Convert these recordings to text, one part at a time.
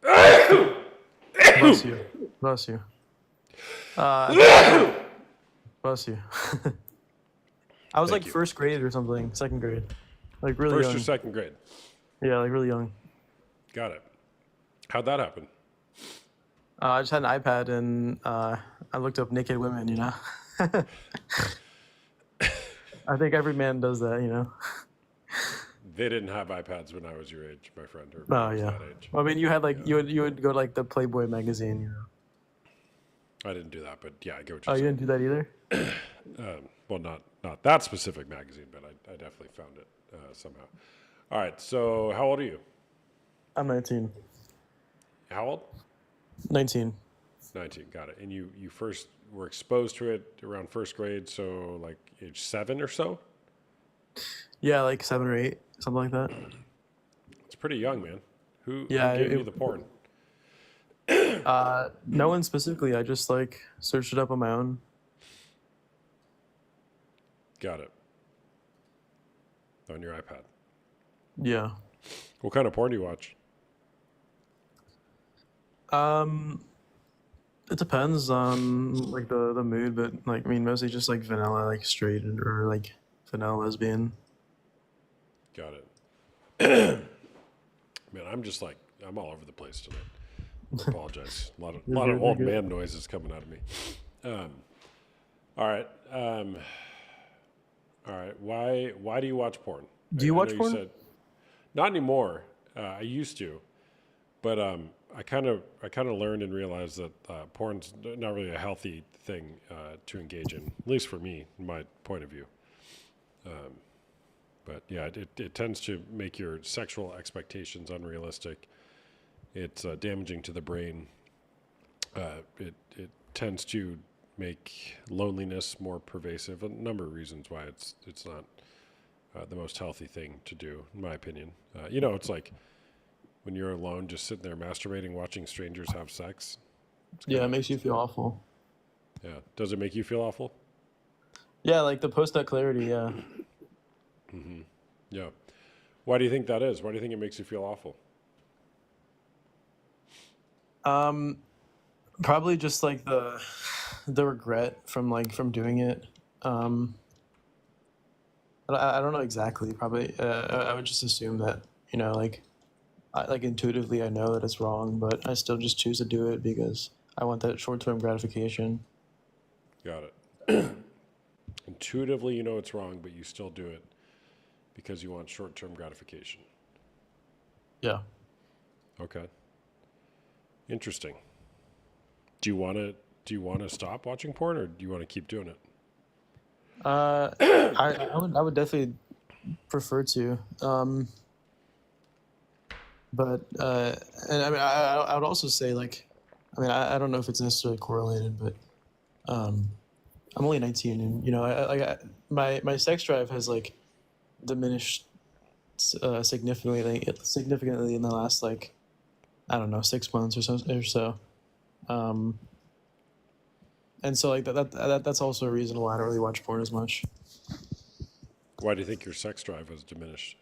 Bless you. Bless you. I think I was like, bless you. I was Thank like you. first grade or something, second grade, like really First or young. second grade. Yeah, like really young. Got it. How'd that happen? I just had an iPad and I looked up naked women. I think every man does that. They didn't have iPads when I was your age, my friend, or when I Oh was yeah. that age. Well, I mean, you had like Yeah. you would go to, like the Playboy magazine. I didn't do that, but yeah, I get what Oh, you're you saying. didn't do that either. Well, not that specific magazine, but I definitely found it somehow. All right, so how old are you? I'm 19. How old? 19. 19. Got it. And you first were exposed to it around first grade, so like age 7 or so. Yeah, like 7 or 8, something like that. It's pretty young, man. Who Yeah. gave you the porn? No one specifically. I just like searched it up on my own. Got it. On your iPad. Yeah. What kind of porn do you watch? Um, it depends on like the mood, but like I mean, mostly just like vanilla, like straight or like vanilla lesbian. Got it. Man, I'm just like I'm all over the place tonight. I apologize. A lot of You're lot of good. You're old good. man noises coming out of me. Um, all right. All right. Why do you watch porn? Do you I know watch you porn? said not anymore. I used to, but I kind of learned and realized that porn's not really a healthy thing to engage in, at least for me, in my point of view. But yeah, it tends to make your sexual expectations unrealistic. It's damaging to the brain. It tends to make loneliness more pervasive. A number of reasons why it's not the most healthy thing to do, in my opinion. It's like when you're alone, just sitting there masturbating, watching strangers have sex. It's Yeah, kind it of makes you feel awful. yeah. Does it make you feel awful? Yeah, like the post nut clarity. Yeah. Yeah. Why do you think that is? Why do you think it makes you feel awful? Um, Probably just like the regret from doing it. Um, I don't know exactly. Probably, I would just assume that like like intuitively I know that it's wrong, but I still just choose to do it because I want that short term gratification. Got it. Intuitively, you know it's wrong, but you still do it because you want short-term gratification. Yeah. Okay. Interesting. Do you want to stop watching porn, or do you want to keep doing it? Uh, I would definitely prefer to. But and I mean I would also say like, I mean I don't know if it's necessarily correlated, but um, I'm only 19, and my sex drive has like diminished significantly in the last like I don't know 6 months or so. Um, and so like that's also a reason why I don't really watch porn as much. Why do you think your sex drive has diminished?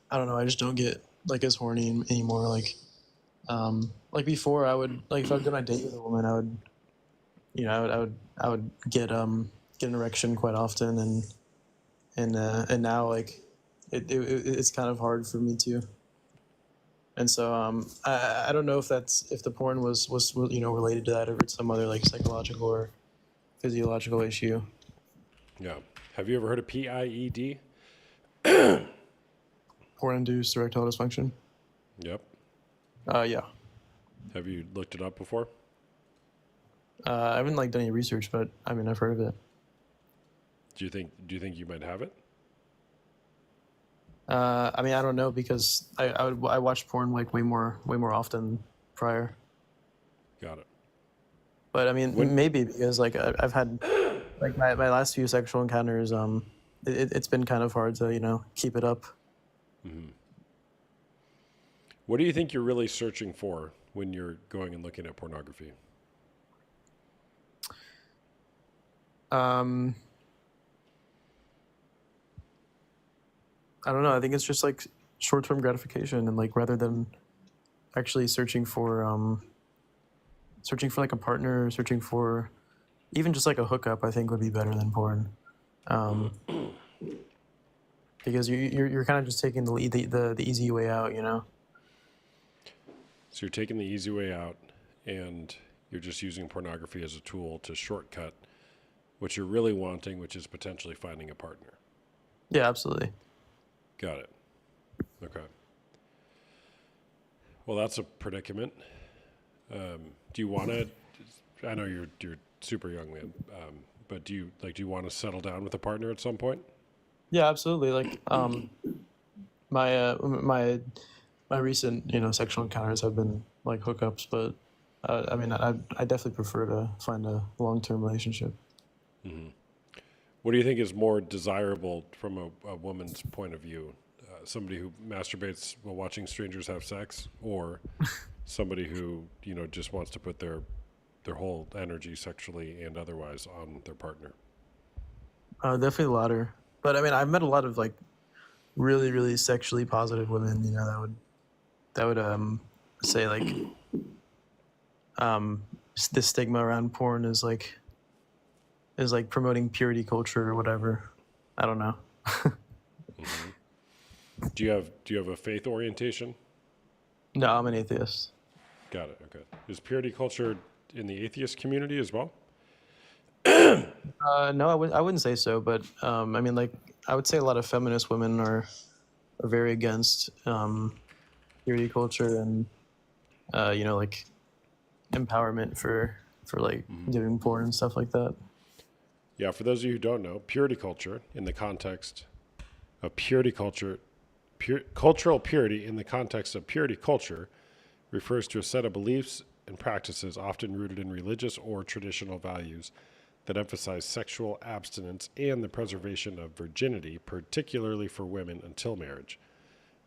I don't know. I just don't get like as horny anymore. Like before, I would like if I was on a date with a woman, I would I would get an erection quite often, and now like it's kind of hard for me to. And so I don't know if the porn was related to that, or if it's some other like psychological or physiological issue. Yeah. Have you ever heard of PIED? Porn induced erectile dysfunction. Yep. Yeah. Have you looked it up before? I haven't like done any research, but I mean I've heard of it. Do you think you might have it? I mean I don't know because I watched porn like way more often prior. Got it. But I mean When maybe because like I've had like my last few sexual encounters. It's been kind of hard to keep it up. what do you think you're really searching for when you're going and looking at pornography? Um, I don't know. I think it's just like short term gratification, and like rather than actually searching for like a partner, searching for even just like a hookup, I think would be better than porn. Um, because you're kind of just taking the easy way out, you know? So you're taking the easy way out, and you're just using pornography as a tool to shortcut what you're really wanting, which is potentially finding a partner. Yeah, absolutely. Got it. Okay. Well, that's a predicament. Do you want to? I know you're super young, man. But do you want to settle down with a partner at some point? Yeah, absolutely. Like, my recent, sexual encounters have been like hookups, but I mean, I definitely prefer to find a long-term relationship. What do you think is more desirable from a woman's point of view? Somebody who masturbates while watching strangers have sex, or somebody who just wants to put their whole energy, sexually and otherwise, on their partner? Definitely the latter. But I mean, I've met a lot of like really, really sexually positive women, that would say like the stigma around porn is like promoting purity culture or whatever. I don't know. Do you have a faith orientation? No, I'm an atheist. Got it. Okay. Is purity culture in the atheist community as well? No, I wouldn't say so, but I mean, like, I would say a lot of feminist women are very against purity culture and like empowerment for like doing porn and stuff like that. Yeah. For those of you who don't know, purity culture in the context of purity culture, cultural purity in the context of purity culture refers to a set of beliefs and practices often rooted in religious or traditional values that emphasize sexual abstinence and the preservation of virginity, particularly for women until marriage.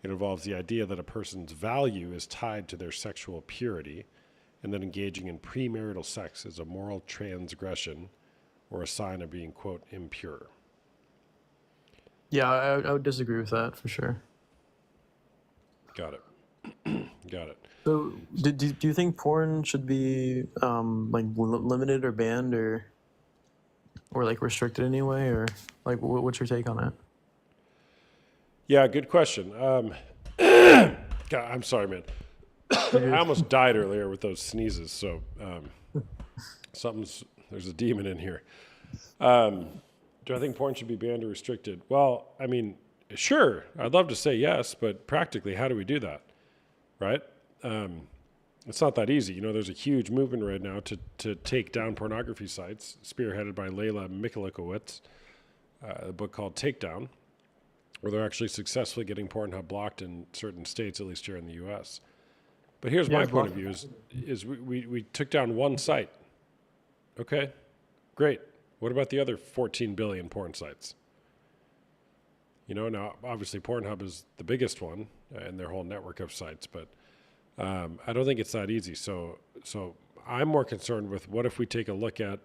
It involves the idea that a person's value is tied to their sexual purity, and that engaging in premarital sex is a moral transgression or a sign of being, quote, impure. Yeah, I would disagree with that for sure. Got it. Got it. So, do you think porn should be like limited or banned or like restricted anyway, or like what's your take on it? Yeah, good question. God, I'm sorry, man. I almost died earlier with those sneezes, so there's a demon in here. Do I think porn should be banned or restricted? Well, I mean, sure, I'd love to say yes, but practically, how do we do that, right? It's not that easy. There's a huge movement right now to take down pornography sites, spearheaded by Layla Mikulikowicz, a book called Takedown, where they're actually successfully getting Pornhub blocked in certain states, at least here in the U.S. But here's my point of view: is we took down one site. Okay, great. What about the other 14 billion porn sites? Now obviously Pornhub is the biggest one and their whole network of sites, but I don't think it's that easy. So I'm more concerned with what if we take a look at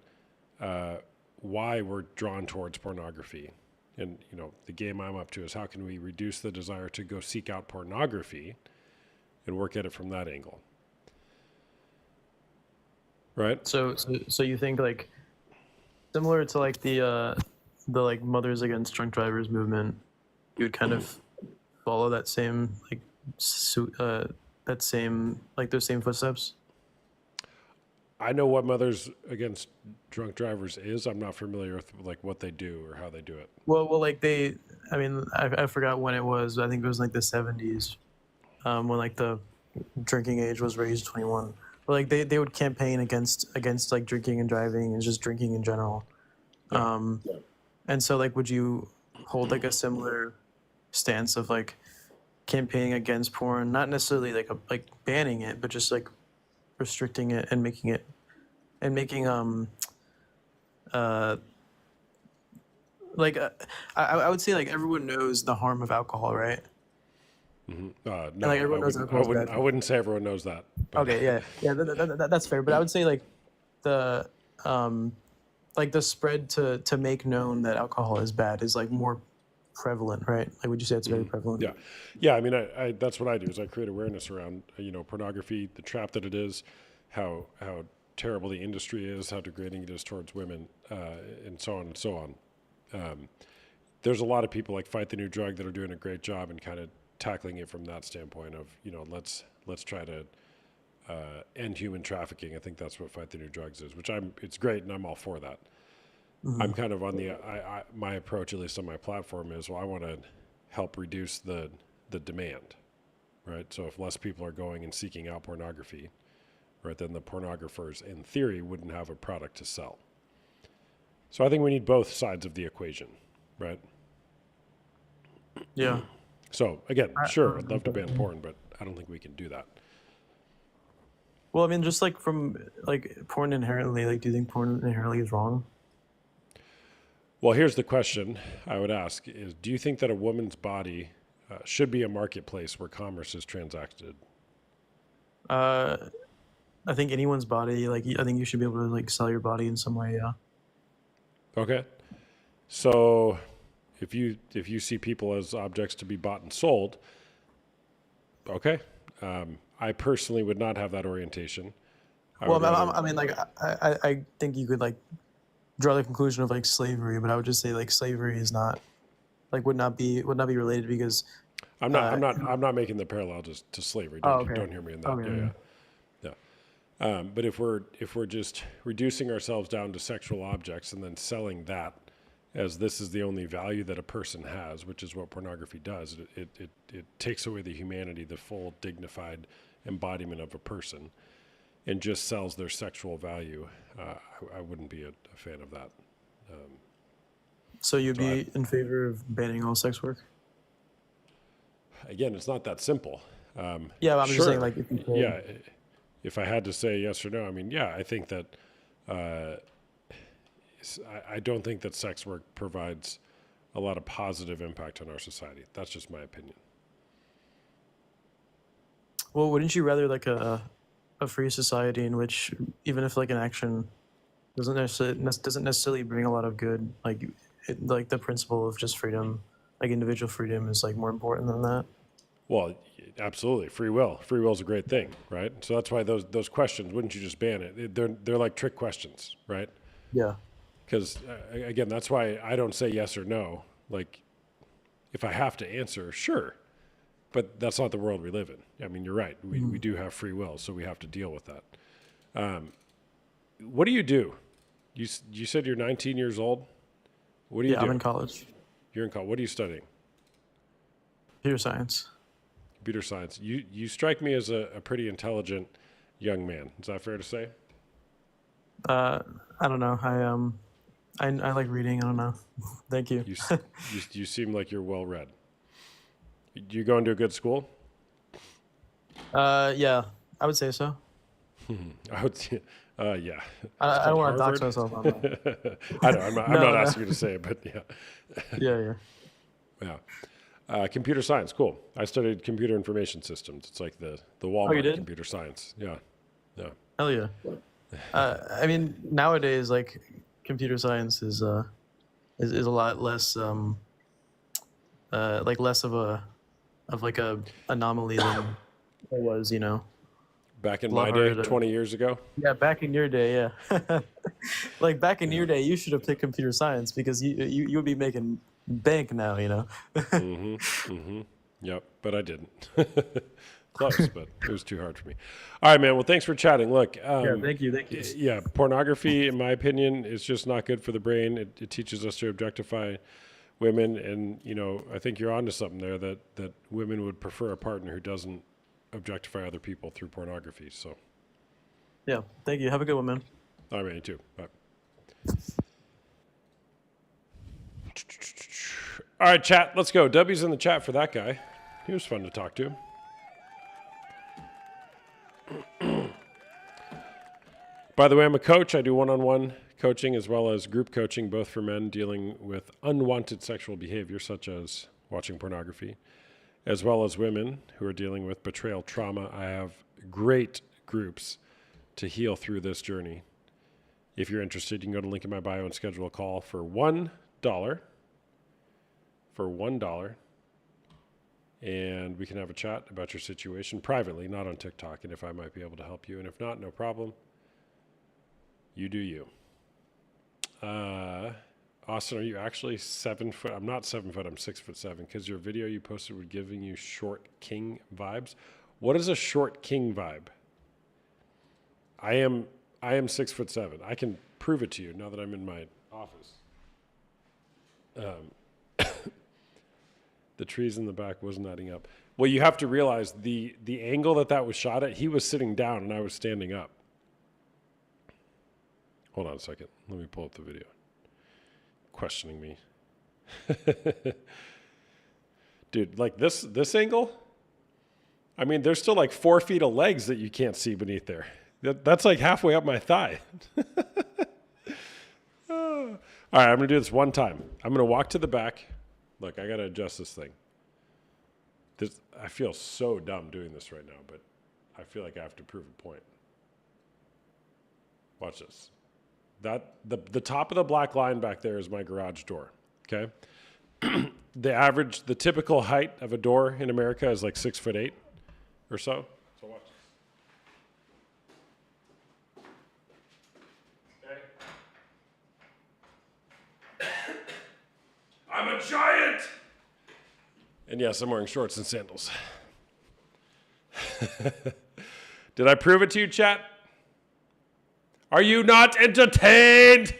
why we're drawn towards pornography. And, the game I'm up to is how can we reduce the desire to go seek out pornography and work at it from that angle. Right? So you think like similar to like the like Mothers Against Drunk Drivers movement, you would kind of follow that same like those same footsteps? I know what Mothers Against Drunk Drivers is. I'm not familiar with like what they do or how they do it. Well, like I mean, I forgot when it was. I think it was like the 70s, when like the drinking age was raised to 21. But like they would campaign against like drinking and driving and just drinking in general. Yeah. And so like, would you hold like a similar stance of like campaigning against porn, not necessarily like banning it, but just like restricting it and making I would say like everyone knows the harm of alcohol, right? No, like everyone knows alcohol's bad. I wouldn't say everyone knows that. But Okay, yeah, that's fair. But I would say like the like the spread to make known that alcohol is bad is like more prevalent, right? Like, would you say it's very prevalent? Yeah. I mean, I that's what I do is I create awareness around, pornography, the trap that it is, how terrible the industry is, how degrading it is towards women, and so on and so on. There's a lot of people like Fight the New Drug that are doing a great job in kind of tackling it from that standpoint of, let's try to end human trafficking. I think that's what Fight the New Drugs is, which it's great and I'm all for that. I'm kind of on my approach, at least on my platform, is, well, I want to help reduce the demand, right? So if less people are going and seeking out pornography, right, then the pornographers, in theory, wouldn't have a product to sell. So I think we need both sides of the equation, right? Yeah. So again, sure, I'd love to ban porn, but I don't think we can do that. Well, I mean, just like from like porn inherently, like, do you think porn inherently is wrong? Well, here's the question I would ask is, do you think that a woman's body should be a marketplace where commerce is transacted? Uh, I think anyone's body, like, I think you should be able to like sell your body in some way. Yeah. Okay. So if you see people as objects to be bought and sold, okay. I personally would not have that orientation. I mean, like, I think you could like draw the conclusion of like slavery, but I would just say like slavery is not like would not be related because I'm not making the parallel to slavery. Don't hear me in that. Okay. Yeah. But if we're just reducing ourselves down to sexual objects and then selling that as this is the only value that a person has, which is what pornography does, it takes away the humanity, the full dignified embodiment of a person, and just sells their sexual value. I wouldn't be a fan of that. So you'd be in favor of banning all sex work? Again, it's not that simple. Yeah, I'm sure. just saying, like, if you could. Yeah, if I had to say yes or no, I mean, yeah, I think that I don't think that sex work provides a lot of positive impact on our society. That's just my opinion. Well, wouldn't you rather like a free society in which even if like an action doesn't necessarily bring a lot of good, like like the principle of just freedom, like individual freedom, is like more important than that? Well, absolutely, free will. Free will is a great thing, right? So that's why those questions, wouldn't you just ban it? They're like trick questions, right? Yeah. Because again, that's why I don't say yes or no. Like, if I have to answer, sure, but that's not the world we live in. I mean, you're right. We do have free will, so we have to deal with that. What do? You said you're 19 years old. What do you do? I'm in college. You're in college. What are you studying? Computer science. Computer science. You strike me as a pretty intelligent young man. Is that fair to say? I don't know. I like reading. I don't know. Thank you. You seem like you're well read. Do you go into a good school? Yeah, I would say so. I would. Yeah. I don't want to dox myself on that. I know. I'm not asking you to say it, but yeah. Yeah. Computer science, cool. I studied computer information systems. It's like the Walmart did? computer science. Yeah. Hell yeah. I mean, nowadays, like, computer science is a lot less like less of a anomaly than it was, Back in A lot my day, harder to- 20 years ago. Yeah, back in your day, yeah. Like back in your day, you should have picked computer science because you would be making bank now, Yep, but I didn't. Close, but it was too hard for me. All right, man. Well, thanks for chatting. Look, Yeah, thank you. yeah, pornography, in my opinion, is just not good for the brain. It teaches us to objectify women, and I think you're onto something there. That women would prefer a partner who doesn't objectify other people through pornography. So, Yeah, thank you. Have a good one, man. all right, man, you too. Bye. All right, chat. Let's go. W's in the chat for that guy. He was fun to talk to. By the way, I'm a coach. I do one-on-one coaching as well as group coaching, both for men dealing with unwanted sexual behavior, such as watching pornography, as well as women who are dealing with betrayal trauma. I have great groups to heal through this journey. If you're interested, you can go to the link in my bio and schedule a call for $1 for $1, and we can have a chat about your situation privately, not on TikTok, and if I might be able to help you. And if not, no problem. You do you. Austin, are you actually 7 foot? I'm not 7 foot. I'm 6'7", because your video you posted was giving you short king vibes. What is a short king vibe? I am 6'7". I can prove it to you now that I'm in my office. The trees in the back wasn't adding up. Well, you have to realize the angle that was shot at. He was sitting down and I was standing up. Hold on a second. Let me pull up the video. Questioning me. Dude, like this angle? I mean, there's still like 4 feet of legs that you can't see beneath there. That's like halfway up my thigh. All right, I'm going to do this one time. I'm going to walk to the back. Look, I got to adjust this thing. I feel so dumb doing this right now, but I feel like I have to prove a point. Watch this. The top of the black line back there is my garage door, okay? The typical height of a door in America is like 6'8" or so. So watch this. Okay. I'm a giant! And yes, I'm wearing shorts and sandals. Did I prove it to you, chat? Are you not entertained?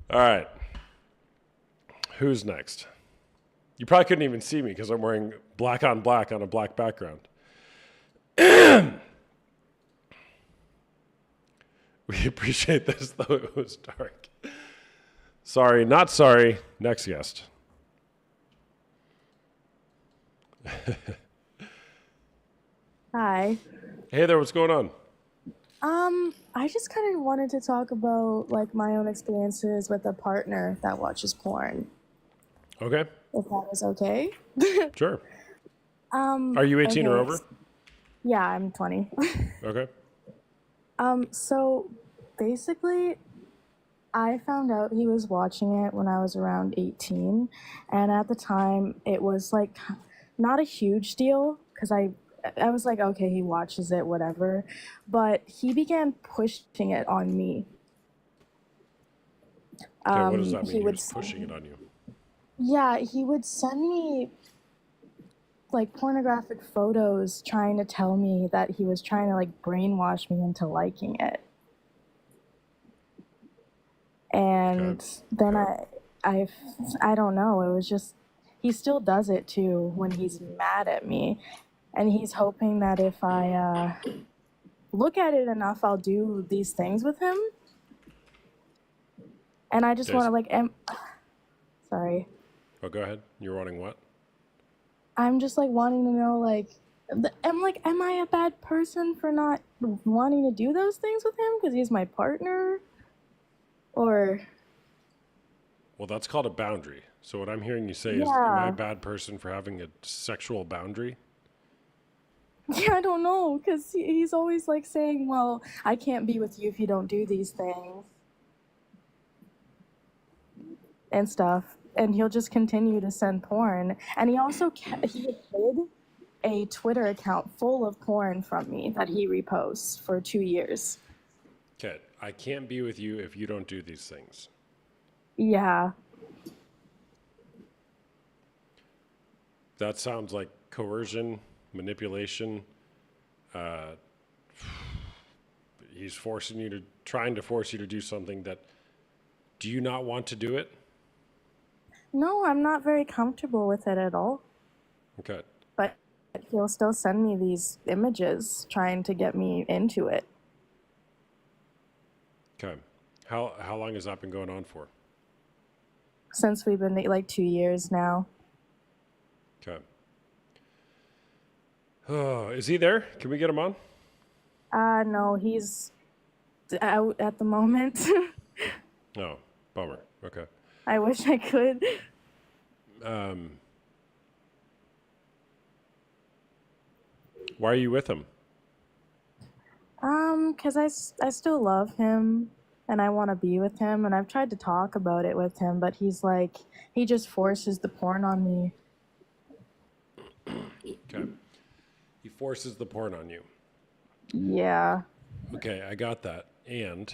All right. Who's next? You probably couldn't even see me because I'm wearing black on a black background. We appreciate this, though it was dark. Sorry, not sorry. Next guest. Hi. Hey there, what's going on? I just kind of wanted to talk about like my own experiences with a partner that watches porn, Okay, if that was okay. sure. Are you 18 or okay. over? Yeah, I'm 20. Okay. So basically, I found out he was watching it when I was around 18, and at the time it was like not a huge deal because I was like, okay, he watches it, whatever. But he began pushing it on me. Okay, what does that mean? He He would was pushing it on you. Yeah, he would send me like pornographic photos trying to tell me that he was trying to like brainwash me into liking it. And then I don't know, it was just, he still does it too when he's mad at me. And he's hoping that if I look at it enough, I'll do these things with him. And I just want to like, sorry. Oh, go ahead. You're wanting what? I'm just like wanting to know, like, I'm like, am I a bad person for not wanting to do those things with him because he's my partner? Or. Well, that's called a boundary. So what I'm hearing you say is, am I a bad person for having a sexual boundary? Yeah, I don't know, because he's always like saying, well, I can't be with you if you don't do these things. And stuff. And he'll just continue to send porn. And he also he hid a Twitter account full of porn from me that he reposts for 2 years. Okay, I can't be with you if you don't do these things. Yeah. That sounds like coercion, manipulation. He's trying to force you to do something that, do you not want to do it? No, I'm not very comfortable with it at all. Okay. But he'll still send me these images trying to get me into it. Okay. How long has that been going on for? Since we've been like 2 years now. Okay. Oh, is he there? Can we get him on? No, he's out at the moment. Oh, bummer. Okay. I wish I could. Why are you with him? 'Cause I still love him, and I want to be with him, and I've tried to talk about it with him, but he's like, he just forces the porn on me. Okay. He forces the porn on you. Yeah. Okay, I got that. And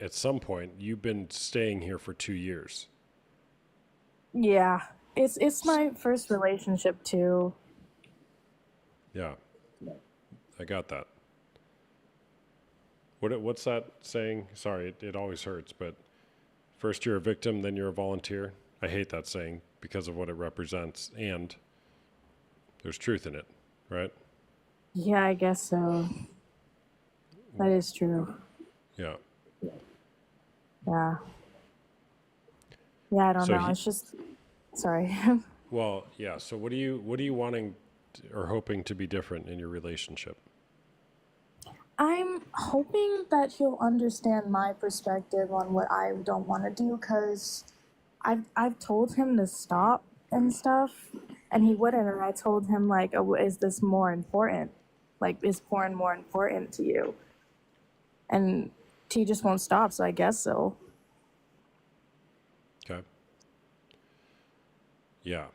at some point, you've been staying here for 2 years. Yeah. It's my first relationship too. Yeah, I got that. What's that saying? Sorry, it always hurts, but first you're a victim, then you're a volunteer. I hate that saying because of what it represents, and there's truth in it, right? Yeah, I guess so. That is true. Yeah. Yeah. Yeah, I don't So know. It's just sorry. well, yeah. So what are you wanting or hoping to be different in your relationship? I'm hoping that he'll understand my perspective on what I don't want to do, because I've told him to stop and stuff, and he wouldn't. And I told him, like, oh, is this more important? Like, is porn more important to you? And he just won't stop. So I guess so. Okay. Yeah.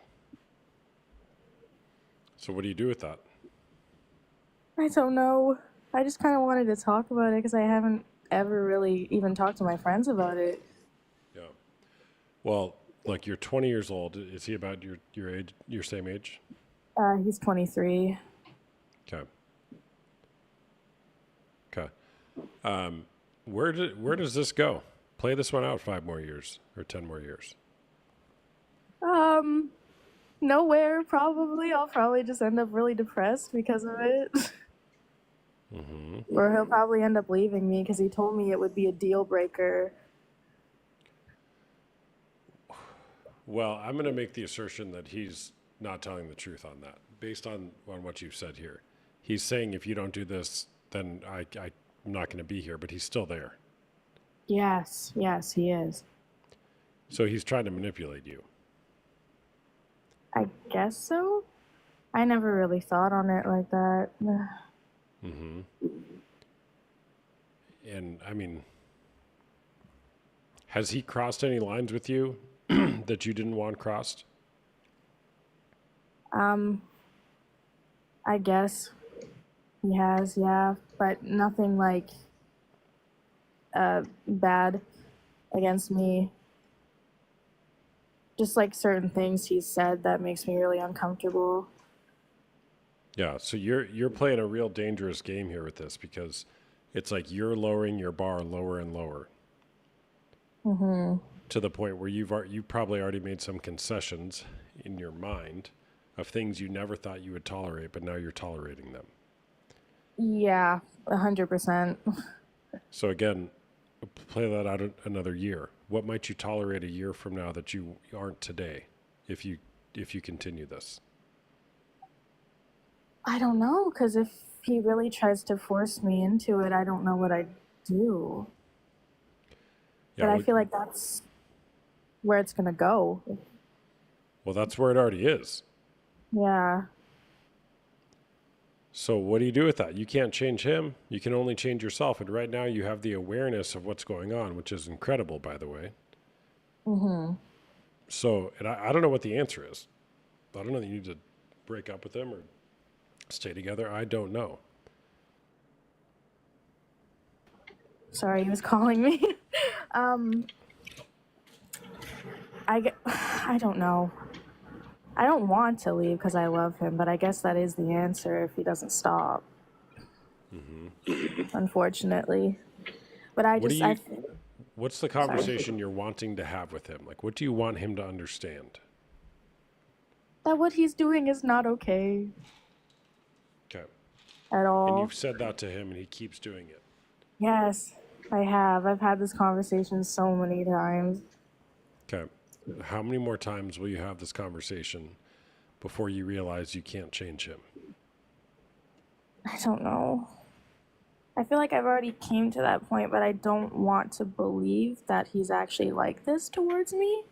So what do you do with that? I don't know. I just kind of wanted to talk about it because I haven't ever really even talked to my friends about it. Yeah. Well, like you're 20 years old. Is he about your age, your same age? He's 23. Okay. Okay. Where does this go? Play this one out 5 more years or 10 more years. Nowhere, probably. I'll probably just end up really depressed because of it. Or he'll probably end up leaving me because he told me it would be a deal breaker. Well, I'm going to make the assertion that he's not telling the truth on that, based on what you've said here. He's saying if you don't do this, then I'm not going to be here, but he's still there. Yes, he is. So he's trying to manipulate you. I guess so. I never really thought on it like that. And I mean, has he crossed any lines with you that you didn't want crossed? I guess he has, yeah, but nothing like bad against me. Just like certain things he said that makes me really uncomfortable. Yeah, so you're playing a real dangerous game here with this because it's like you're lowering your bar lower and lower. To the point where you've probably already made some concessions in your mind of things you never thought you would tolerate, but now you're tolerating them. Yeah, 100%. So again, play that out another year. What might you tolerate a year from now that you aren't today if you continue this? I don't know, because if he really tries to force me into it, I don't know what I'd do. Yeah, But I feel like that's where it's gonna go. well, that's where it already is. Yeah. So what do you do with that? You can't change him. You can only change yourself. And right now you have the awareness of what's going on, which is incredible, by the way. So, and I don't know what the answer is. I don't know that you need to break up with him or stay together. I don't know. Sorry, he was calling me. I don't know. I don't want to leave because I love him, but I guess that is the answer if he doesn't stop. Unfortunately. But What's the conversation you're wanting to have with him? Like, what do you want him to understand? that what he's doing is not okay Okay. at And all. you've said that to him and he keeps doing it. Yes, I have. I've had this conversation so many times. Okay. How many more times will you have this conversation before you realize you can't change him? I don't know. I feel like I've already came to that point, but I don't want to believe that he's actually like this towards me.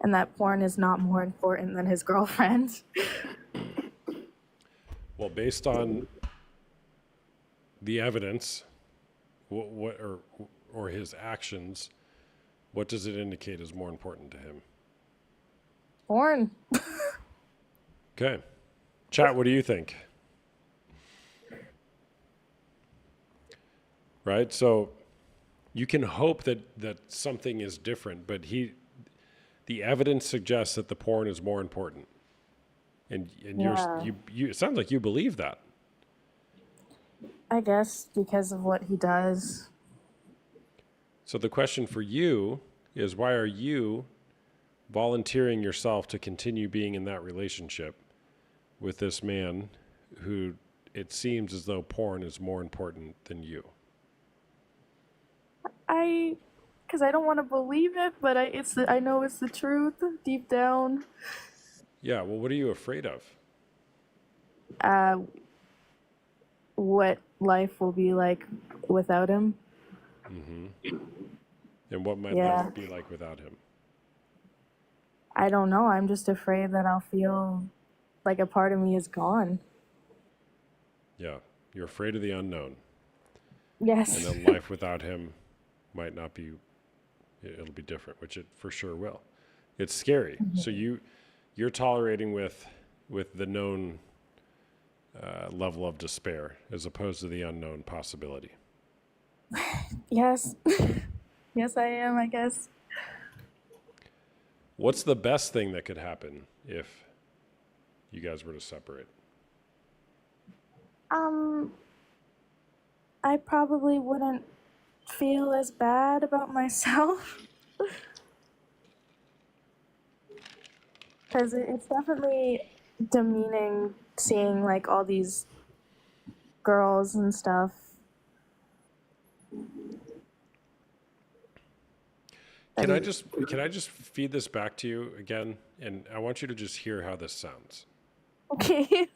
And that porn is not more important than his girlfriend. Well, based on the evidence What or his actions? What does it indicate is more important to him? Porn. Okay, chat. What do you think? Right. So you can hope that something is different, but the evidence suggests that the porn is more important, and Yeah. you it sounds like you believe that. I guess because of what he does. So the question for you is, why are you volunteering yourself to continue being in that relationship with this man who it seems as though porn is more important than you? Because I don't want to believe it, but I know it's the truth deep down. Yeah, well, what are you afraid of? Uh, what life will be like without him. And what might Yeah. life be like without him? I don't know. I'm just afraid that I'll feel like a part of me is gone. Yeah, you're afraid of the unknown. Yes. And a life without him might not be, it'll be different, which it for sure will. It's scary. So you're tolerating with the known level of despair as opposed to the unknown possibility. Yes. Yes, I am, I guess. What's the best thing that could happen if you guys were to separate? I probably wouldn't feel as bad about myself. Because it's definitely demeaning seeing like all these girls and stuff. Can I just feed this back to you again? And I want you to just hear how this sounds. Okay.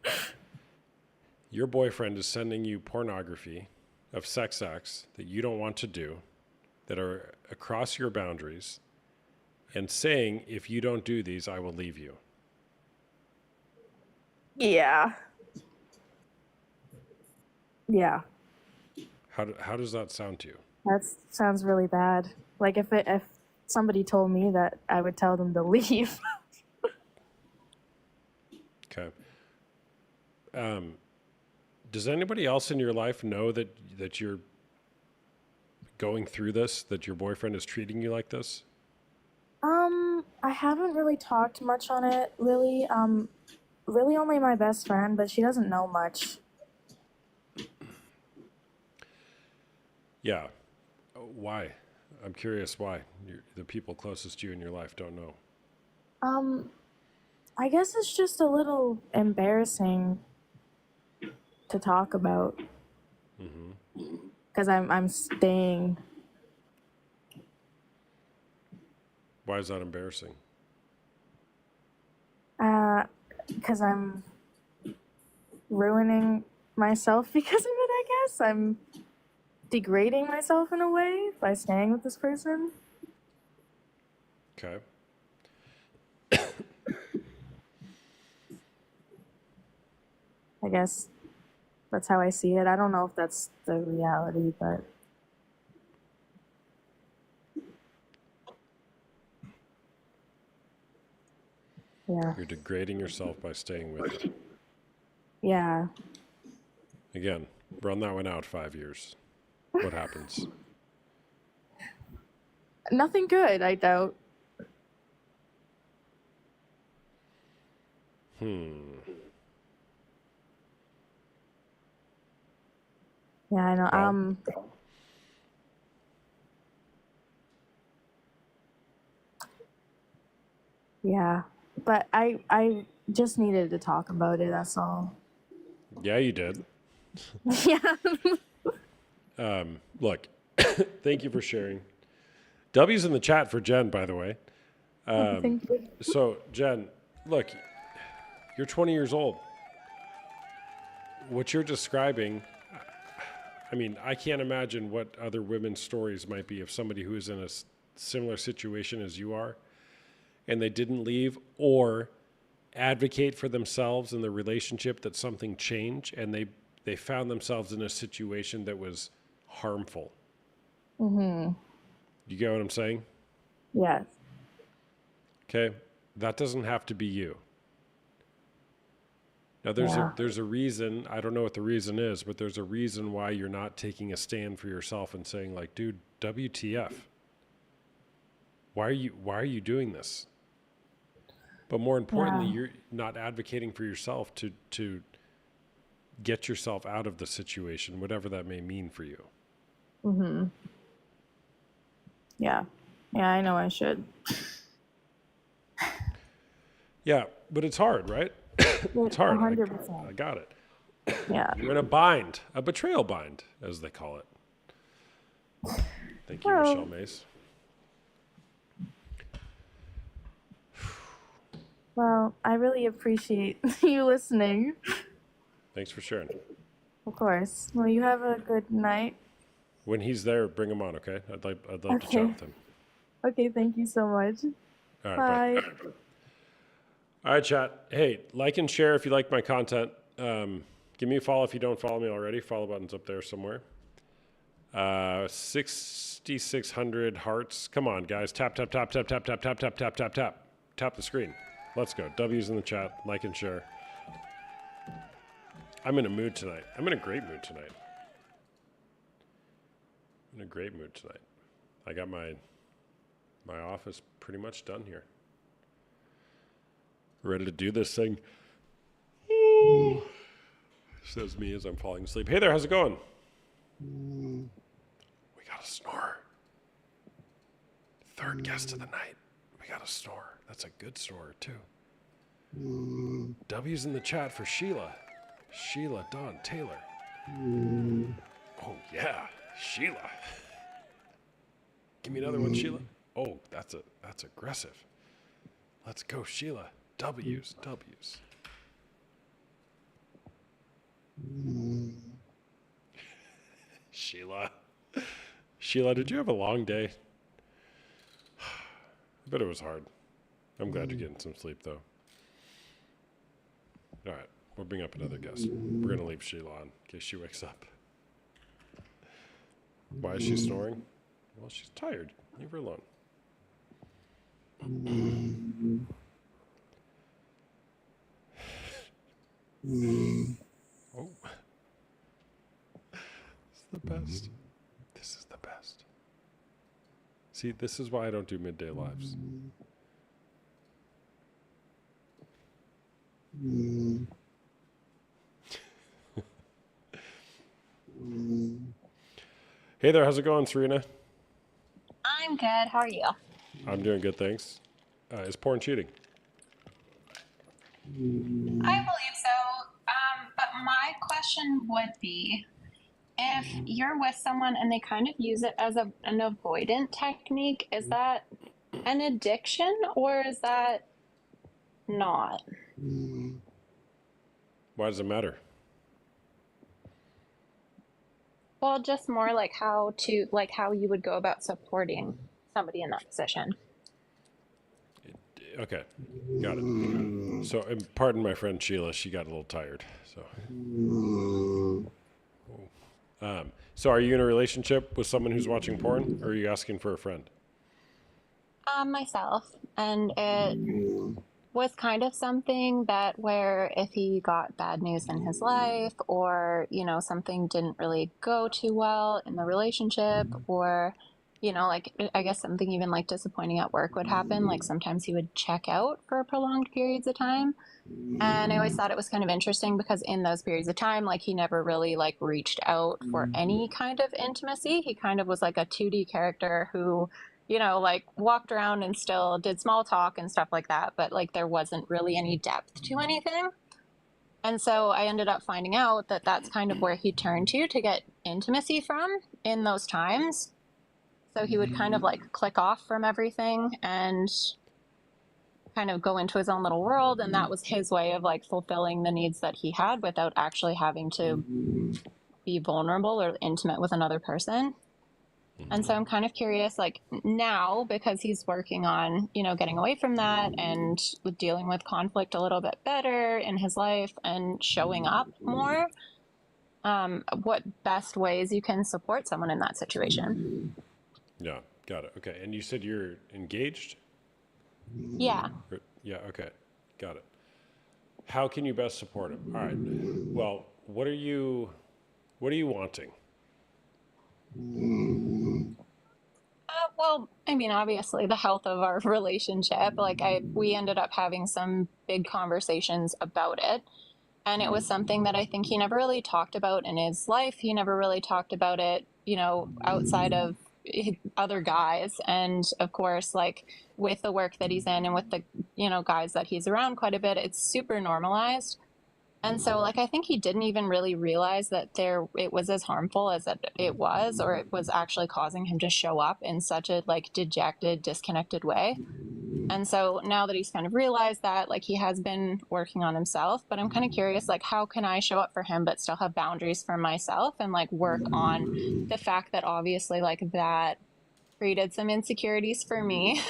Your boyfriend is sending you pornography of sex acts that you don't want to do, that are across your boundaries, and saying, if you don't do these, I will leave you. Yeah. Yeah. How does that sound to you? That sounds really bad. Like if somebody told me that, I would tell them to leave. Okay. Does anybody else in your life know that you're going through this, that your boyfriend is treating you like this? I haven't really talked much on it, really. Really only my best friend, but she doesn't know much. Yeah. Why? I'm curious why. The people closest to you in your life don't know. I guess it's just a little embarrassing to talk about. Because I'm staying. Why is that embarrassing? Because I'm ruining myself because of it, I guess. I'm degrading myself in a way by staying with this person. Okay. I guess that's how I see it. I don't know if that's the reality, but yeah. You're degrading yourself by staying with him. Yeah. Again, run that one out 5 years. What happens? Nothing good, I doubt. Yeah, I know. Well- Yeah. But I just needed to talk about it, that's all. Yeah, you did. Yeah. Look, thank you for sharing. W's in the chat for Jen, by the way. Thank you. So, Jen, look, you're 20 years old. What you're describing, I mean, I can't imagine what other women's stories might be of somebody who is in a similar situation as you are, and they didn't leave or advocate for themselves in the relationship that something change, and they found themselves in a situation that was harmful Mhm. You get what I'm saying? Yes. Okay? That doesn't have to be you. Now Yeah. there's a reason, I don't know what the reason is, but there's a reason why you're not taking a stand for yourself and saying like, dude, WTF? Why are you doing this? But more importantly, Yeah. you're not advocating for yourself to get yourself out of the situation, whatever that may mean for you. Mhm. Yeah. Yeah, I know I should. Yeah, but it's hard, right? It's hard. 100%. I got it. Yeah. You're in a bind, a betrayal bind, as they call it. Thank you, Well, Michelle Mace. well, I really appreciate you listening. Thanks for sharing. Of course. Well, you have a good night. When he's there, bring him on, okay? I'd love to chat Okay. with him. Okay, thank you so much. All right, bye. Bye. All right, chat. Hey, like and share if you like my content. Give me a follow if you don't follow me already. Follow button's up there somewhere. 6,600 hearts. Come on, guys. Tap, tap, tap, tap, tap, tap, tap, tap, tap, tap, tap. Tap the screen. Let's go. W's in the chat. Like and share. I'm in a mood tonight. I'm in a great mood tonight. I'm in a great mood tonight. I got my office pretty much done here. Ready to do this thing. Says me as I'm falling asleep. Hey there, how's it going? We got a snore. Third guest of the night. We got a snore. That's a good snore, too. W's in the chat for Sheila. Sheila Dawn Taylor. Oh, yeah. Sheila. Give me another one, Sheila. Oh, that's aggressive. Let's go, Sheila. W's. Sheila. Sheila, did you have a long day? I bet it was hard. I'm glad you're getting some sleep, though. All right, we'll bring up another guest. We're going to leave Sheila on in case she wakes up. Why is she snoring? Well, she's tired. Leave her alone. Oh. This is the best. This is the best. See, this is why I don't do midday lives. Hey there, how's it going, Serena? I'm good. How are you? I'm doing good, thanks. Is porn cheating? I believe so. But my question would be if you're with someone and they kind of use it as an avoidant technique, is that an addiction or is that not? Why does it matter? Well, just more like how you would go about supporting somebody in that position. Okay, got it. So, and pardon my friend Sheila, she got a little tired. So are you in a relationship with someone who's watching porn, or are you asking for a friend? Myself, and it was kind of something that where if he got bad news in his life, or something didn't really go too well in the relationship, or like I guess something even like disappointing at work would happen, like sometimes he would check out for prolonged periods of time. And I always thought it was kind of interesting because in those periods of time, like he never really like reached out for any kind of intimacy. He kind of was like a 2D character who like walked around and still did small talk and stuff like that, but like there wasn't really any depth to anything. And so I ended up finding out that that's kind of where he turned to get intimacy from in those times. So he would kind of like click off from everything and kind of go into his own little world. And that was his way of like fulfilling the needs that he had without actually having to be vulnerable or intimate with another person. And so I'm kind of curious, like now, because he's working on, getting away from that and dealing with conflict a little bit better in his life and showing up more, what best ways you can support someone in that situation? Yeah, got it. Okay, and you said you're engaged? Yeah. Yeah, okay, got it. How can you best support him? All right. Well, what are you wanting? Well, I mean, obviously, the health of our relationship. Like, we ended up having some big conversations about it, and it was something that I think he never really talked about in his life. He never really talked about it, outside of other guys. And of course, like with the work that he's in and with the, guys that he's around quite a bit, it's super normalized. And so, like, I think he didn't even really realize that it was as harmful as it was, or it was actually causing him to show up in such a like dejected, disconnected way. And so now that he's kind of realized that, like, he has been working on himself, but I'm kind of curious, like, how can I show up for him but still have boundaries for myself and like work on the fact that obviously like that created some insecurities for me.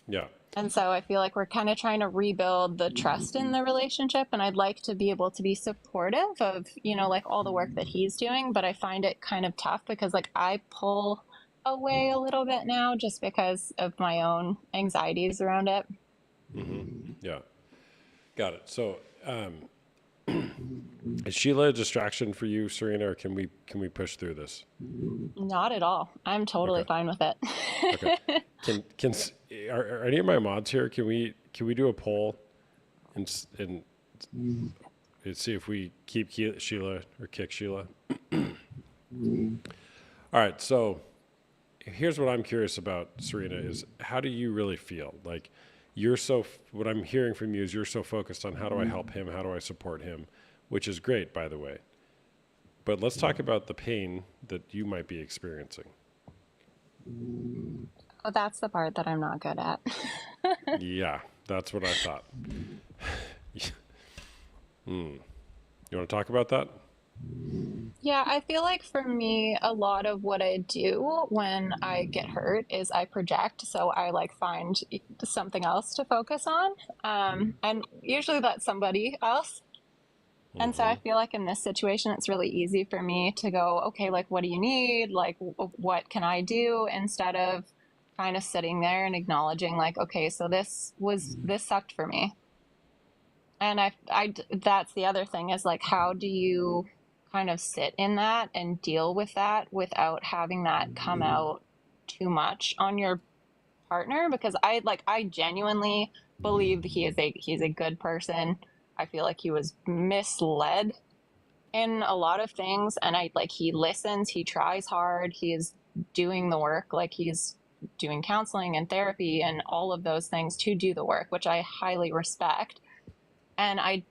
Yeah, And so I feel like we're kind of trying to rebuild the trust in the relationship. And I'd like to be able to be supportive of, like all the work that he's doing. But I find it kind of tough because, like, I pull away a little bit now just because of my own anxieties around it. yeah, got it. So, is Sheila a distraction for you, Serena, or can we push through this? Not at all. I'm totally Okay. fine with it. Okay. Are any of my mods here? Can we do a poll and see if we keep Sheila or kick Sheila? All right. So here's what I'm curious about, Serena, is how do you really feel? Like what I'm hearing from you is you're so focused on how do I help him? How do I support him? Which is great, by the way. But let's talk about the pain that you might be experiencing. Oh, that's the part that I'm not good at. Yeah, that's what I thought. You want to talk about that? Yeah, I feel like for me, a lot of what I do when I get hurt is I project. So I like find something else to focus on. And usually that's somebody else. And so I feel like in this situation, it's really easy for me to go, okay, like, what do you need? Like, what can I do? Instead of kind of sitting there and acknowledging, like, okay, so this sucked for me. And that's the other thing is like, how do you kind of sit in that and deal with that without having that come out too much on your partner? Because I genuinely believe he's a good person. I feel like he was misled in a lot of things, and he listens, he tries hard, he is doing the work, like he's doing counseling and therapy and all of those things to do the work, which I highly respect. And I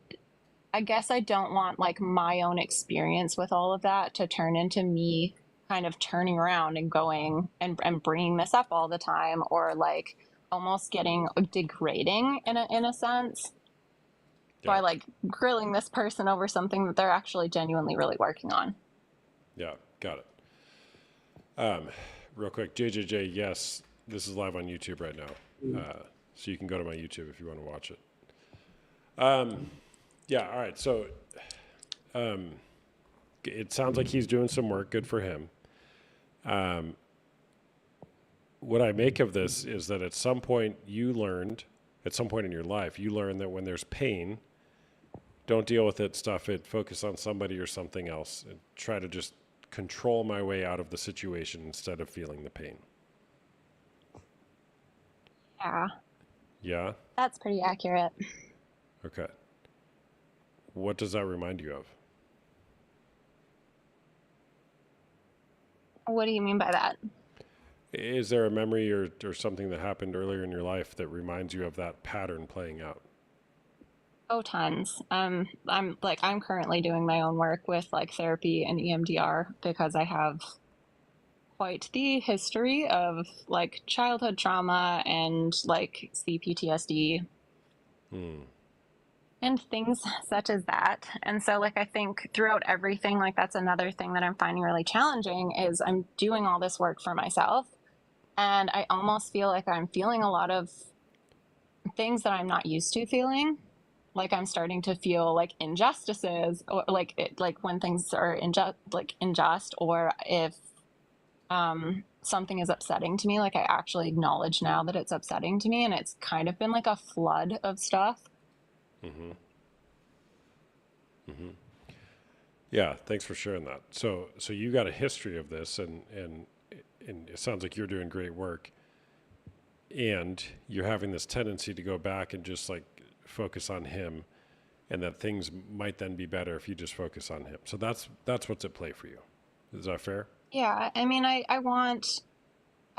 guess I don't want like my own experience with all of that to turn into me kind of turning around and going and bringing this up all the time, or like almost getting degrading in a sense by like grilling this person over something that they're actually genuinely really working on. Yeah, got it. Real quick, JJJ, yes, this is live on YouTube right now. So you can go to my YouTube if you want to watch it. Yeah, all right. So it sounds like he's doing some work. Good for him. What I make of this is that at some point in your life, you learn that when there's pain, don't deal with it, stuff it, focus on somebody or something else, and try to just control my way out of the situation instead of feeling the pain. Yeah, Yeah? that's pretty accurate. Okay. What does that remind you of? What do you mean by that? Is there a memory or something that happened earlier in your life that reminds you of that pattern playing out? Oh, tons. I'm currently doing my own work with like therapy and EMDR because I have quite the history of like childhood trauma and like CPTSD and things such as that. And so like I think throughout everything, like that's another thing that I'm finding really challenging is I'm doing all this work for myself, and I almost feel like I'm feeling a lot of things that I'm not used to feeling. Like I'm starting to feel like injustices, or like when things are unjust, or if something is upsetting to me, like I actually acknowledge now that it's upsetting to me, and it's kind of been like a flood of stuff. Yeah, thanks for sharing that. So you got a history of this, and it sounds like you're doing great work, and you're having this tendency to go back and just like focus on him, and that things might then be better if you just focus on him. So that's what's at play for you. Is that fair? Yeah, I mean, I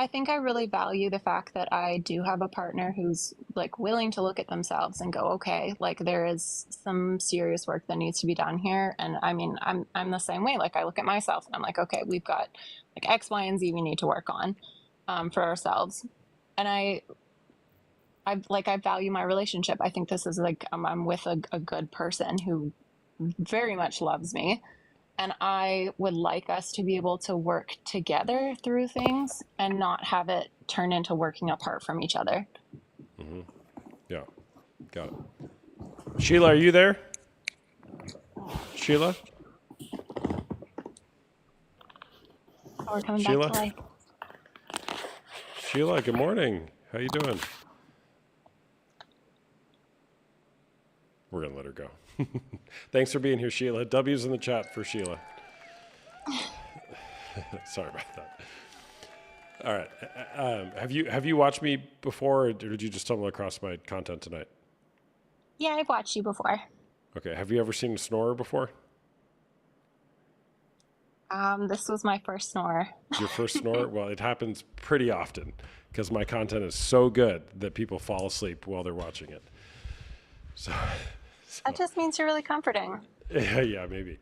think I really value the fact that I do have a partner who's like willing to look at themselves and go, okay, like there is some serious work that needs to be done here. And I mean, I'm the same way. Like I look at myself and I'm like, okay, we've got like X, Y, and Z we need to work on for ourselves. And I value my relationship. I think this is like I'm with a good person who very much loves me, and I would like us to be able to work together through things and not have it turn into working apart from each other. Yeah, got it. Sheila, are you there? Sheila? Oh, we're coming Sheila? back to life. Sheila, good morning. How you doing? We're going to let her go. Thanks for being here, Sheila. W's in the chat for Sheila. Sorry about that. All right. Have you watched me before, or did you just stumble across my content tonight? Yeah, I've watched you before. Okay. Have you ever seen a snorer before? This was my first snore. Your first snore? Well, it happens pretty often because my content is so good that people fall asleep while they're watching it. So That just means you're really comforting. yeah, maybe.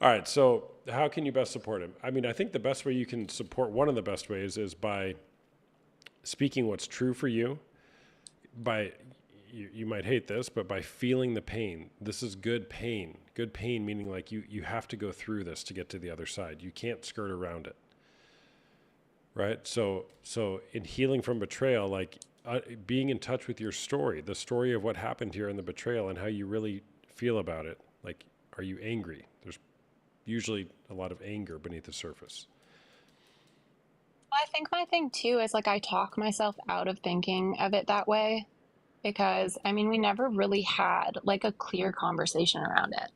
All right. So how can you best support him? I mean, I think the best way you can support, one of the best ways, is by speaking what's true for you. You might hate this, but by feeling the pain. This is good pain. Good pain meaning like you have to go through this to get to the other side. You can't skirt around it. Right? So in healing from betrayal, like being in touch with your story, the story of what happened here in the betrayal and how you really feel about it. Like, are you angry? There's usually a lot of anger beneath the surface. I think my thing too is like I talk myself out of thinking of it that way, because I mean, we never really had like a clear conversation around it.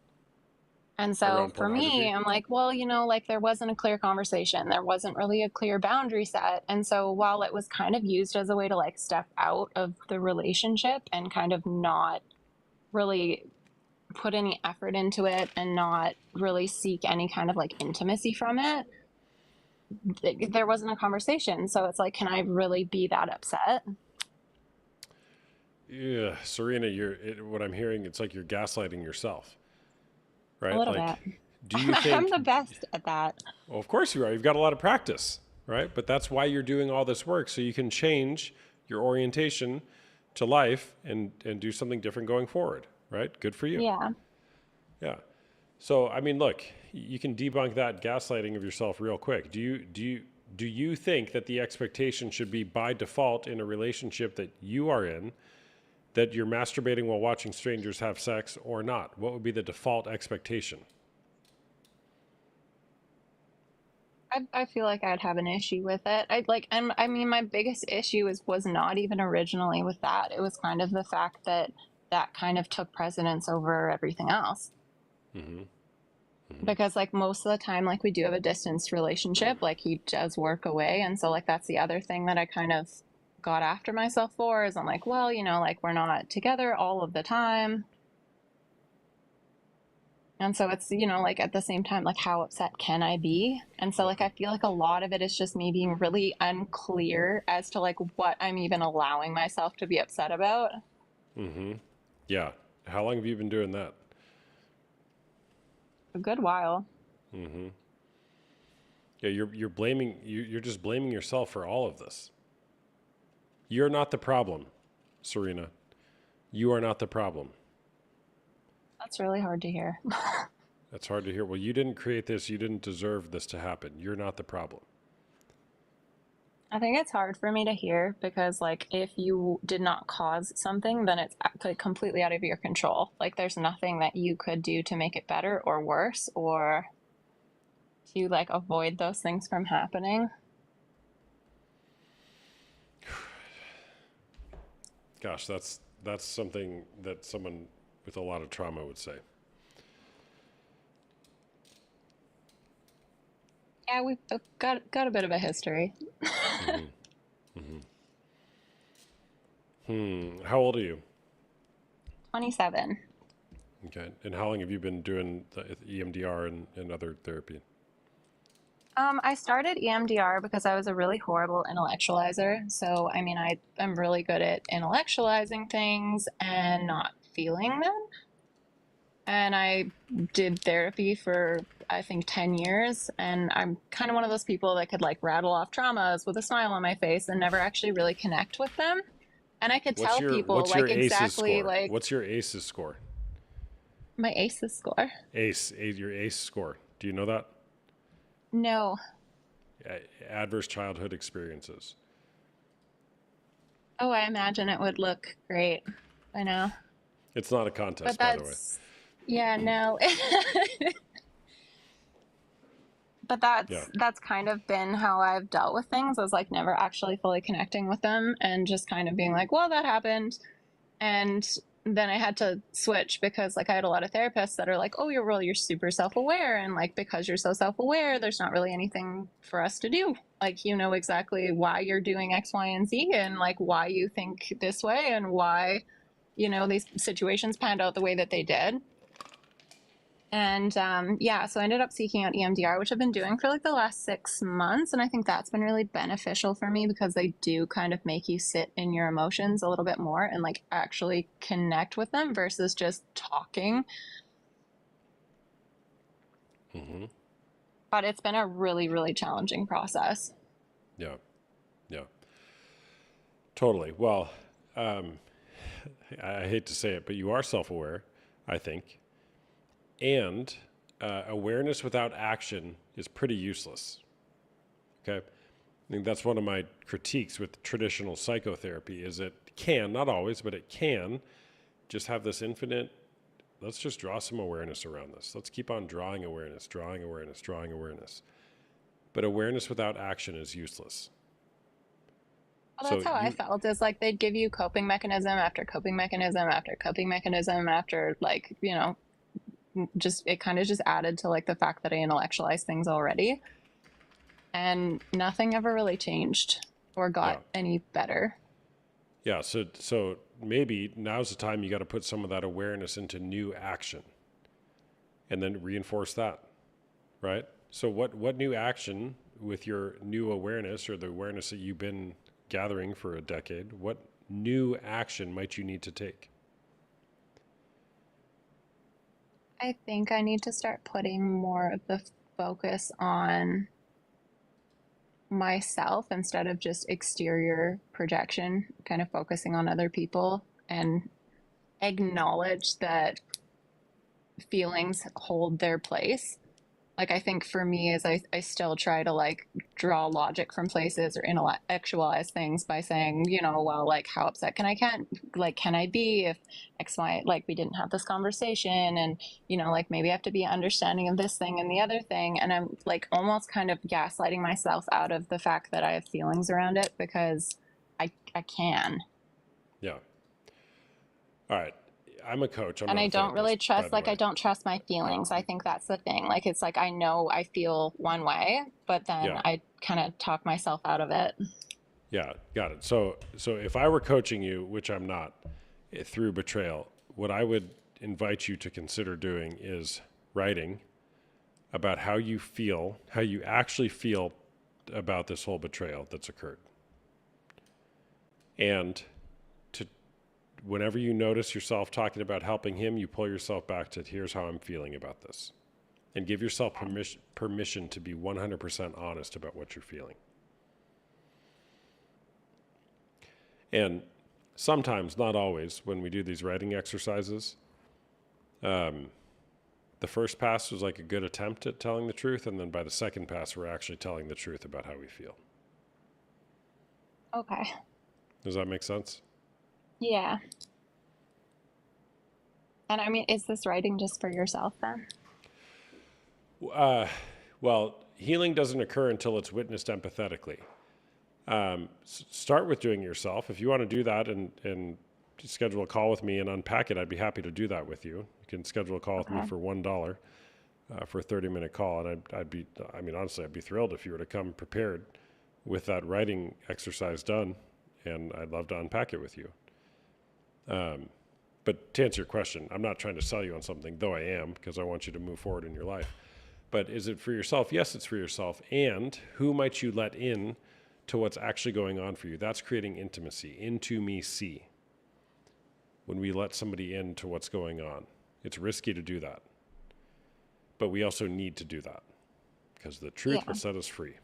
And so Around for me, pornography? I'm like, well, like there wasn't a clear conversation. There wasn't really a clear boundary set. And so while it was kind of used as a way to like step out of the relationship and kind of not really put any effort into it and not really seek any kind of like intimacy from it, there wasn't a conversation. So it's like, can I really be that upset? Yeah, Serena, what I'm hearing, it's like you're gaslighting yourself, right? A little Like, bit. do you think? I'm the best at that. Well, of course you are. You've got a lot of practice, right? But that's why you're doing all this work, so you can change your orientation to life and do something different going forward, right? Good for you. Yeah. Yeah. So, I mean, look, you can debunk that gaslighting of yourself real quick. Do you think that the expectation should be by default in a relationship that you are in that you're masturbating while watching strangers have sex or not? What would be the default expectation? I feel like I'd have an issue with it. And I mean, my biggest issue was not even originally with that. It was kind of the fact that kind of took precedence over everything else. Because like most of the time, like we do have a distanced relationship, like he does work away. And so like, that's the other thing that I kind of got after myself for, is I'm like, well, like we're not together all of the time. And so it's, like at the same time, like how upset can I be? And so like I feel like a lot of it is just me being really unclear as to like what I'm even allowing myself to be upset about. Yeah. How long have you been doing that? A good while. Yeah, you're just blaming yourself for all of this. You're not the problem, Serena. You are not the problem. That's really hard to hear. That's hard to hear. Well, you didn't create this. You didn't deserve this to happen. You're not the problem. I think it's hard for me to hear because, like, if you did not cause something, then it's completely out of your control. Like, there's nothing that you could do to make it better or worse or to, like, avoid those things from happening. Gosh, that's something that someone with a lot of trauma would say. Yeah, we've got a bit of a history. How old are you? 27. Okay. And how long have you been doing the EMDR and other therapy? I started EMDR because I was a really horrible intellectualizer. So, I mean, I'm really good at intellectualizing things and not feeling them. And I did therapy for, I think, 10 years. And I'm kind of one of those people that could like rattle off traumas with a smile on my face and never actually really connect with them. And I could tell people what's your like ACEs exactly score? like What's your ACEs score? my ACEs score. Your ACE score. Do you know that? No. Adverse childhood experiences. Oh, I imagine it would look great. I know. It's not a contest, But by the way. that's, yeah, no. But Yeah. that's kind of been how I've dealt with things, is like never actually fully connecting with them and just kind of being like, well, that happened. And then I had to switch because like I had a lot of therapists that are like, oh, you're super self-aware, and like because you're so self-aware, there's not really anything for us to do. Like, you know exactly why you're doing X, Y, and Z, and like why you think this way, and why, you know, these situations panned out the way that they did. And yeah, so I ended up seeking out EMDR, which I've been doing for like the last 6 months. And I think that's been really beneficial for me because they do kind of make you sit in your emotions a little bit more and like actually connect with them versus just talking. But it's been a really, really challenging process. Yeah. Yeah. Totally. Well, I hate to say it, but you are self-aware, I think. And awareness without action is pretty useless. Okay. I think that's one of my critiques with traditional psychotherapy is it can, not always, but it can just have this infinite, let's just draw some awareness around this. Let's keep on drawing awareness, drawing awareness, drawing awareness. But awareness without action is useless. Well, that's how I felt, is like they'd give you coping mechanism after coping mechanism after coping mechanism after, like, you know, just it kind of just added to like the fact that I intellectualized things already, and nothing ever really changed or got any better. Yeah, so maybe now's the time you got to put some of that awareness into new action, and then reinforce that, right? So what new action with your new awareness or the awareness that you've been gathering for a decade? What new action might you need to take? I think I need to start putting more of the focus on myself instead of just exterior projection, kind of focusing on other people, and acknowledge that feelings hold their place. Like, I think for me is I still try to like draw logic from places or intellectualize things by saying, you know, well, like how upset can I be if X, Y, like we didn't have this conversation, and, you know, like maybe I have to be understanding of this thing and the other thing. And I'm like almost kind of gaslighting myself out of the fact that I have feelings around it because I can. Yeah. All right. I'm a coach. I'm And not I a don't really therapist, by trust, the like, I way. don't trust my feelings. I think that's the thing. Like, it's like I know I feel one way, but then Yeah. I kind of talk myself out of it. Yeah, got it. So if I were coaching you, which I'm not, through betrayal, what I would invite you to consider doing is writing about how you feel, how you actually feel about this whole betrayal that's occurred. And to whenever you notice yourself talking about helping him, you pull yourself back to here's how I'm feeling about this. And give yourself permission to be 100% honest about what you're feeling. And sometimes, not always, when we do these writing exercises, the first pass was like a good attempt at telling the truth, and then by the second pass, we're actually telling the truth about how we feel. Okay. Does that make sense? Yeah. And I mean, is this writing just for yourself then? Well, healing doesn't occur until it's witnessed empathetically. Start with doing it yourself. If you want to do that and schedule a call with me and unpack it, I'd be happy to do that with you. You can schedule a call with me Okay. for $1 for a 30-minute call, and I'd be, I mean, honestly, I'd be thrilled if you were to come prepared with that writing exercise done, and I'd love to unpack it with you. But to answer your question, I'm not trying to sell you on something, though I am, because I want you to move forward in your life. But is it for yourself? Yes, it's for yourself. And who might you let in to what's actually going on for you? That's creating intimacy. Into me see. When we let somebody into what's going on, it's risky to do that. But we also need to do that because the truth will set us free.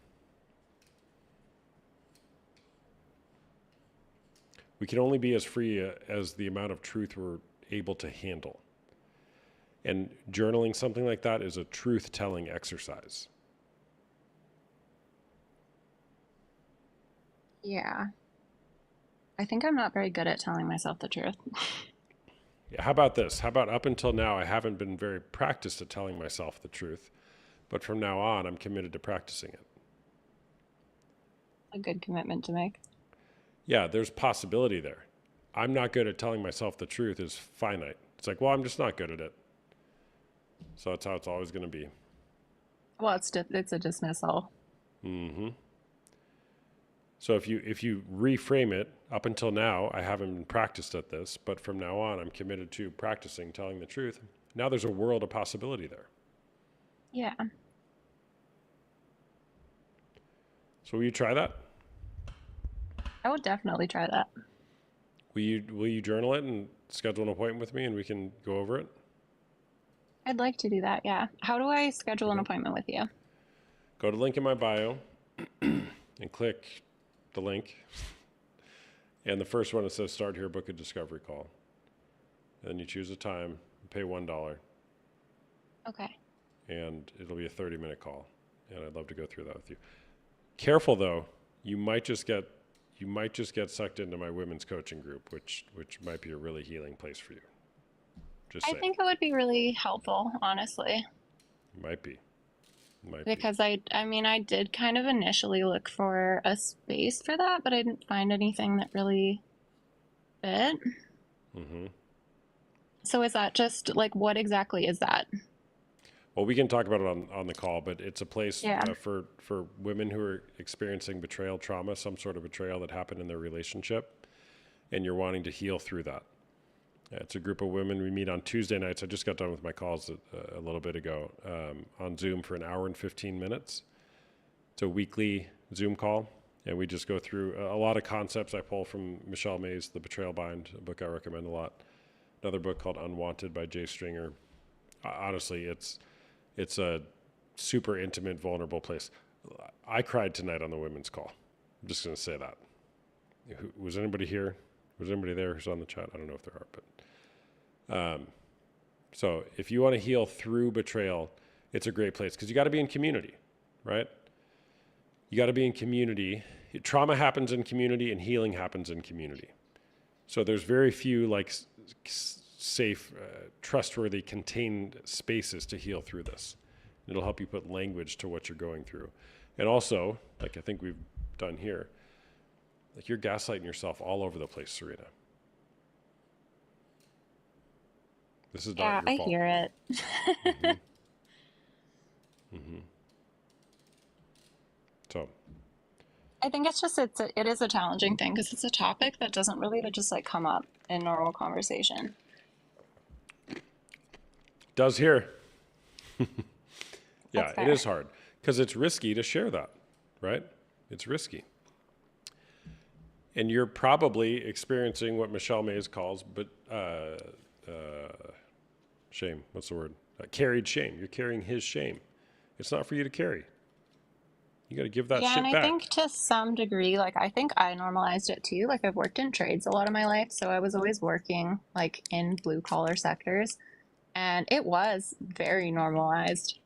We can only be as free as the amount of truth we're able to handle. And journaling something like that is a truth-telling exercise. Yeah. I think I'm not very good at telling myself the truth. Yeah, how about this? How about up until now, I haven't been very practiced at telling myself the truth, but from now on, I'm committed to practicing it. A good commitment to make. Yeah, there's possibility there. I'm not good at telling myself the truth is finite. It's like, well, I'm just not good at it. So that's how it's always going to be. Well, it's a dismissal. Mm-hmm. So if you reframe it, up until now, I haven't been practiced at this, but from now on, I'm committed to practicing telling the truth. Now there's a world of possibility there. Yeah. So will you try that? I would definitely try that. Will you journal it and schedule an appointment with me and we can go over it? I'd like to do that, yeah. How do I schedule an appointment with you? Go to the link in my bio and click the link. And the first one, it says start here, book a discovery call. And then you choose a time, pay $1, Okay. and it'll be a 30-minute call. And I'd love to go through that with you. Careful though, you might just get sucked into my women's coaching group, which might be a really healing place for you. Just I saying. think it would be really helpful, honestly. Might be. Because I mean, I did kind of initially look for a space for that, but I didn't find anything that really fit. Mm-hmm. So is that just like, what exactly is that? Well, we can talk about it on the call, but it's a place Yeah. for women who are experiencing betrayal trauma, some sort of betrayal that happened in their relationship, and you're wanting to heal through that. It's a group of women. We meet on Tuesday nights. I just got done with my calls a little bit ago on Zoom for an hour and 15 minutes. It's a weekly Zoom call, and we just go through a lot of concepts I pull from Michelle May's The Betrayal Bind, a book I recommend a lot. Another book called Unwanted by Jay Stringer. Honestly, it's a super intimate, vulnerable place. I cried tonight on the women's call. I'm just going to say that. Was anybody here? Was anybody there who's on the chat? I don't know if there are, but so if you want to heal through betrayal, it's a great place because you got to be in community, right? You got to be in community. Trauma happens in community and healing happens in community. So there's very few like safe, trustworthy, contained spaces to heal through this. It'll help you put language to what you're going through. And also, like I think we've done here, like you're gaslighting yourself all over the place, Serena. This is not your fault. Yeah, I hear it. Mm-hmm. Mm-hmm. So I think it's just it is a challenging thing because it's a topic that doesn't really just like come up in normal conversation. does here. Yeah, That's it fair. is hard because it's risky to share that, right? It's risky. And you're probably experiencing what Michelle Mays calls, but shame. What's the word? Carried shame. You're carrying his shame. It's not for you to carry. You got to give that Yeah, shit and I back. think to some degree, like I think I normalized it too. Like I've worked in trades a lot of my life, so I was always working like in blue collar sectors, and it was very normalized,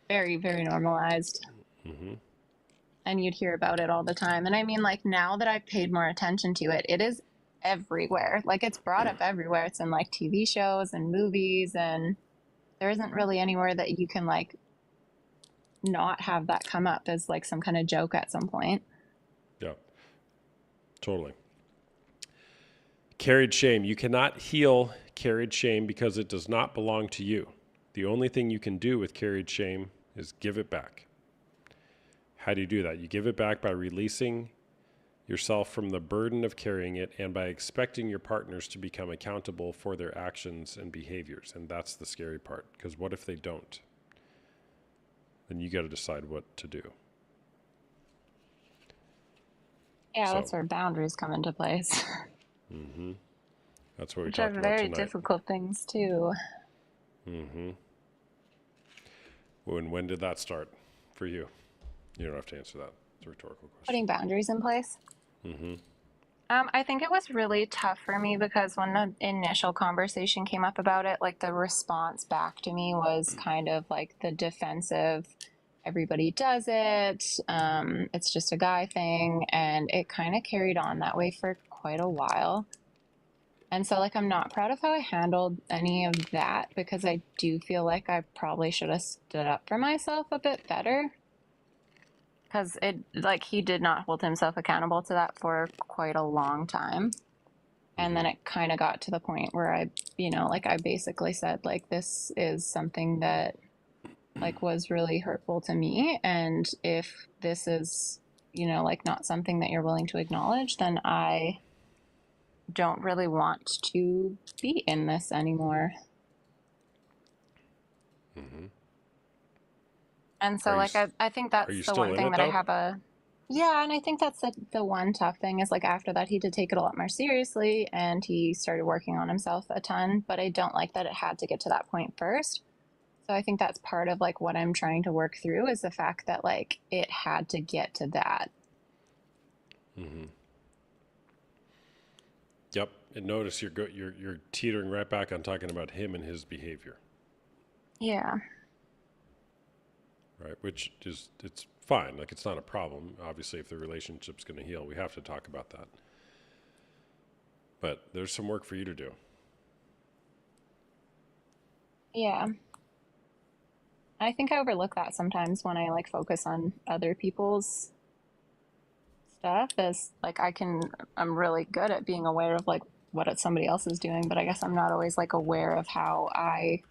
very, very normalized. Mm-hmm. And you'd hear about it all the time. And I mean, like now that I've paid more attention to it, it is everywhere. Like it's brought up everywhere. It's in like TV shows and movies, and there isn't really anywhere that you can like not have that come up as like some kind of joke at some point. Yeah, totally. Carried shame. You cannot heal carried shame because it does not belong to you. The only thing you can do with carried shame is give it back. How do you do that? You give it back by releasing yourself from the burden of carrying it and by expecting your partners to become accountable for their actions and behaviors. And that's the scary part, because what if they don't? Then you got to decide what to do. Yeah, that's where boundaries come into place. Mm-hmm. That's what we Which are talked about very tonight. difficult things too. Mm-hmm. When did that start for you? You don't have to answer that. It's a rhetorical question. Putting boundaries in place. Mm-hmm. I think it was really tough for me because when the initial conversation came up about it, like the response back to me was kind of like the defensive, everybody does it, it's just a guy thing, and it kind of carried on that way for quite a while. And so, like, I'm not proud of how I handled any of that because I do feel like I probably should have stood up for myself a bit better. Because he did not hold himself accountable to that for quite a long time. And then it kind of got to the point where I basically said, like, this is something that, like, was really hurtful to me. And if this is, not something that you're willing to acknowledge, then I don't really want to be in this anymore. Mm-hmm. And so, I think that's the one thing that I have yeah, and I think that's the one tough thing is, like, after that, he did take it a lot more seriously and he started working on himself a ton, but I don't like that it had to get to that point first. So I think that's part of, like, what I'm trying to work through is the fact that, like, it had to get to that. Mm-hmm. Yep. And notice you're teetering right back on talking about him and his behavior. Yeah. Right. Which is, it's fine. Like, it's not a problem. Obviously, if the relationship's going to heal, we have to talk about that. But there's some work for you to do. Yeah. I think I overlook that sometimes when I, like, focus on other people's stuff as, like, I'm really good at being aware of, like, what somebody else is doing, but I guess I'm not always, like, aware of how I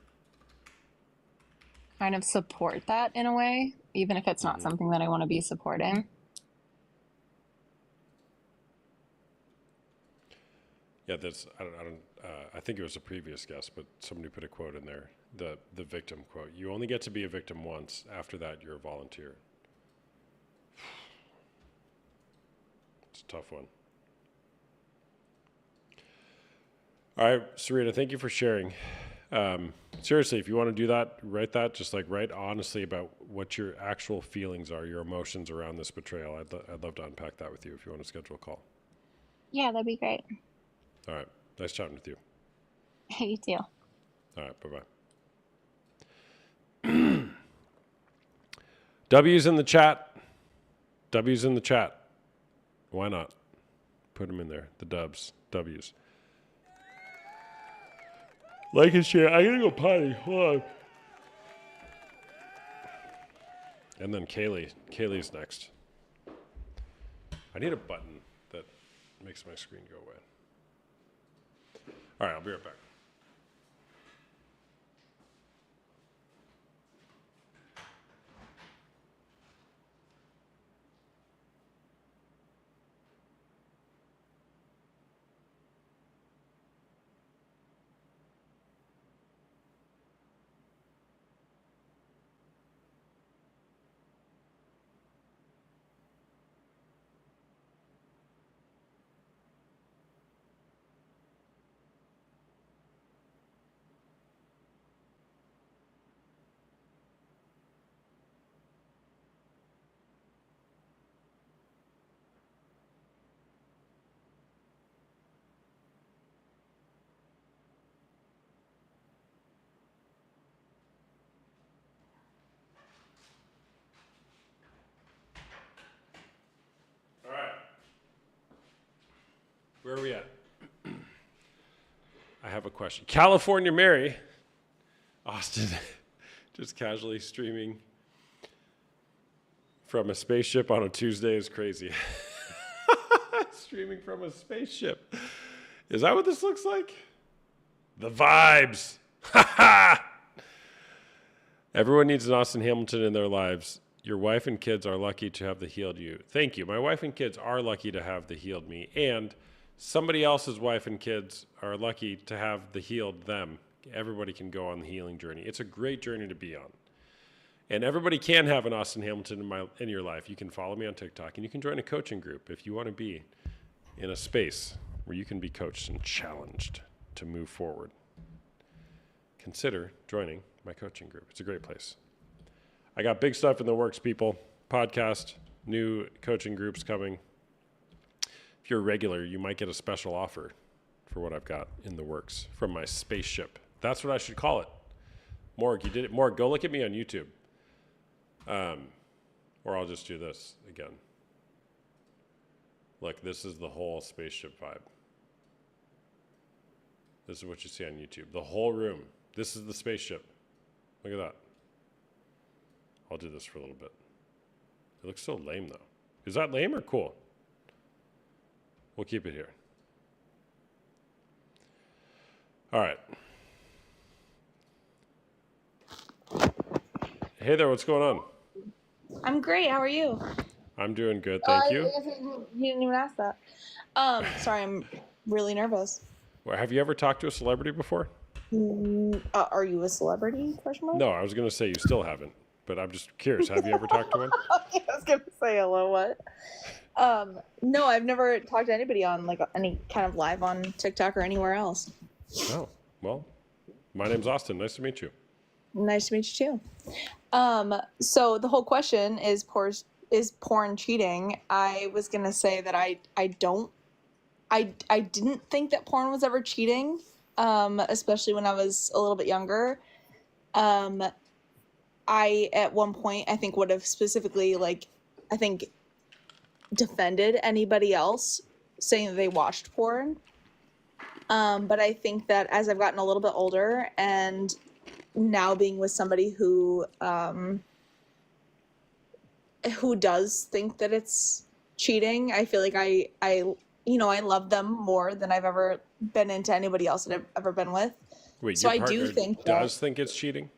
kind of support that in a way, even if it's not something that I want to be supporting. Yeah, I think it was a previous guest, but somebody put a quote in there, the victim quote. You only get to be a victim once. After that, you're a volunteer. It's a tough one. All right, Serena, thank you for sharing. Seriously, if you want to do that, write that. Just, like, write honestly about what your actual feelings are, your emotions around this betrayal. I'd love to unpack that with you if you want to schedule a call. Yeah, that'd be great. All right. Nice chatting with you. You too. All right. Bye-bye. W's in the chat. W's in the chat. Why not? Put them in there. The dubs. W's. Like and share. I gotta go potty. Hold on. And then Kaylee's next. I need a button that makes my screen go away. All right, I'll be right back. All right. Where are we at? I have a question. California Mary, Austin, just casually streaming from a spaceship on a Tuesday is crazy. Streaming from a spaceship. Is that what this looks like? The vibes. Ha ha! Everyone needs an Austin Hamilton in their lives. Your wife and kids are lucky to have the healed you. Thank you. My wife and kids are lucky to have the healed me. And somebody else's wife and kids are lucky to have the healed them. Everybody can go on the healing journey. It's a great journey to be on. And everybody can have an Austin Hamilton in your life. You can follow me on TikTok, and you can join a coaching group if you want to be in a space where you can be coached and challenged to move forward. Consider joining my coaching group. It's a great place. I got big stuff in the works, people. Podcast, new coaching groups coming. If you're a regular, you might get a special offer for what I've got in the works from my spaceship. That's what I should call it. Morg, you did it. Morg, go look at me on YouTube. Or I'll just do this again. Look, this is the whole spaceship vibe. This is what you see on YouTube. The whole room. This is the spaceship. Look at that. I'll do this for a little bit. It looks so lame, though. Is that lame or cool? We'll keep it here. All right. Hey there, what's going on? I'm great. How are you? I'm doing good, thank you. You didn't even ask that. Sorry, I'm really nervous. Well, have you ever talked to a celebrity before? Are you a celebrity? Question mark? No, I was going to say you still haven't, but I'm just curious. Have you ever talked to one? Okay, I was gonna say hello. What? No, I've never talked to anybody on like any kind of live on TikTok or anywhere else. Oh, well, my name's Austin. Nice to meet you. Nice to meet you too. So the whole question is porn cheating? I was gonna say that I didn't think that porn was ever cheating, especially when I was a little bit younger. I at one point I think would have specifically defended anybody else saying that they watched porn. But I think that as I've gotten a little bit older and now being with somebody who does think that it's cheating, I feel like I love them more than I've ever been into anybody else that I've ever been with. Wait, so your I do partner think does think it's cheating?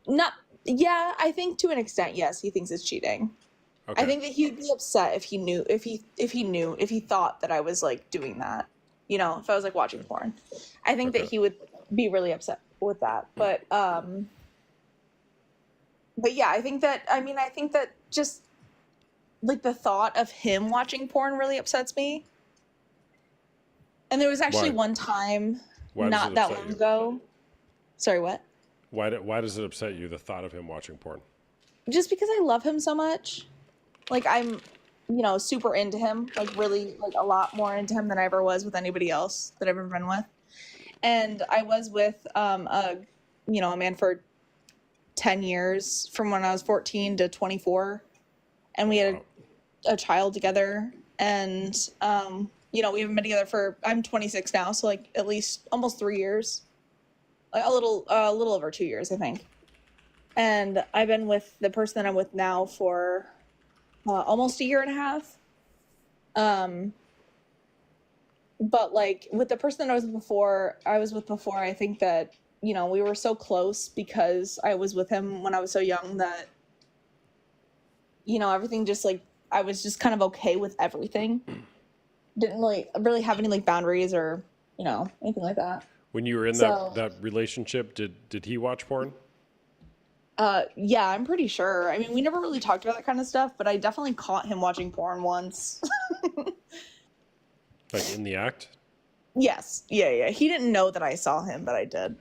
I think to an extent, yes, he thinks it's cheating. Okay. I think that he'd be upset if he thought that I was like doing that. If I was like watching porn. I think that he would be really upset with that. But yeah, I think that just like the thought of him watching porn really upsets me. And there was actually Why? one time Why does not it that upset long you? ago. Sorry, what? Why does it upset you, the thought of him watching porn? Just because I love him so much. Like I'm, super into him, like really like a lot more into him than I ever was with anybody else that I've ever been with. And I was with a man for 10 years from when I was 14 to 24. And we had a child together. And we haven't been together for, I'm 26 now, so like at least almost 3 years. Like a little over 2 years, I think. And I've been with the person that I'm with now for almost a year and a half. But like with the person that I was with before, I think that, we were so close because I was with him when I was so young that, everything just like, I was just kind of okay with everything. Didn't really have any like boundaries or, anything like that. When you were in that relationship, did he watch porn? Yeah, I'm pretty sure. I mean, we never really talked about that kind of stuff, but I definitely caught him watching porn once. Like in the act? Yes. Yeah. He didn't know that I saw him, but I did.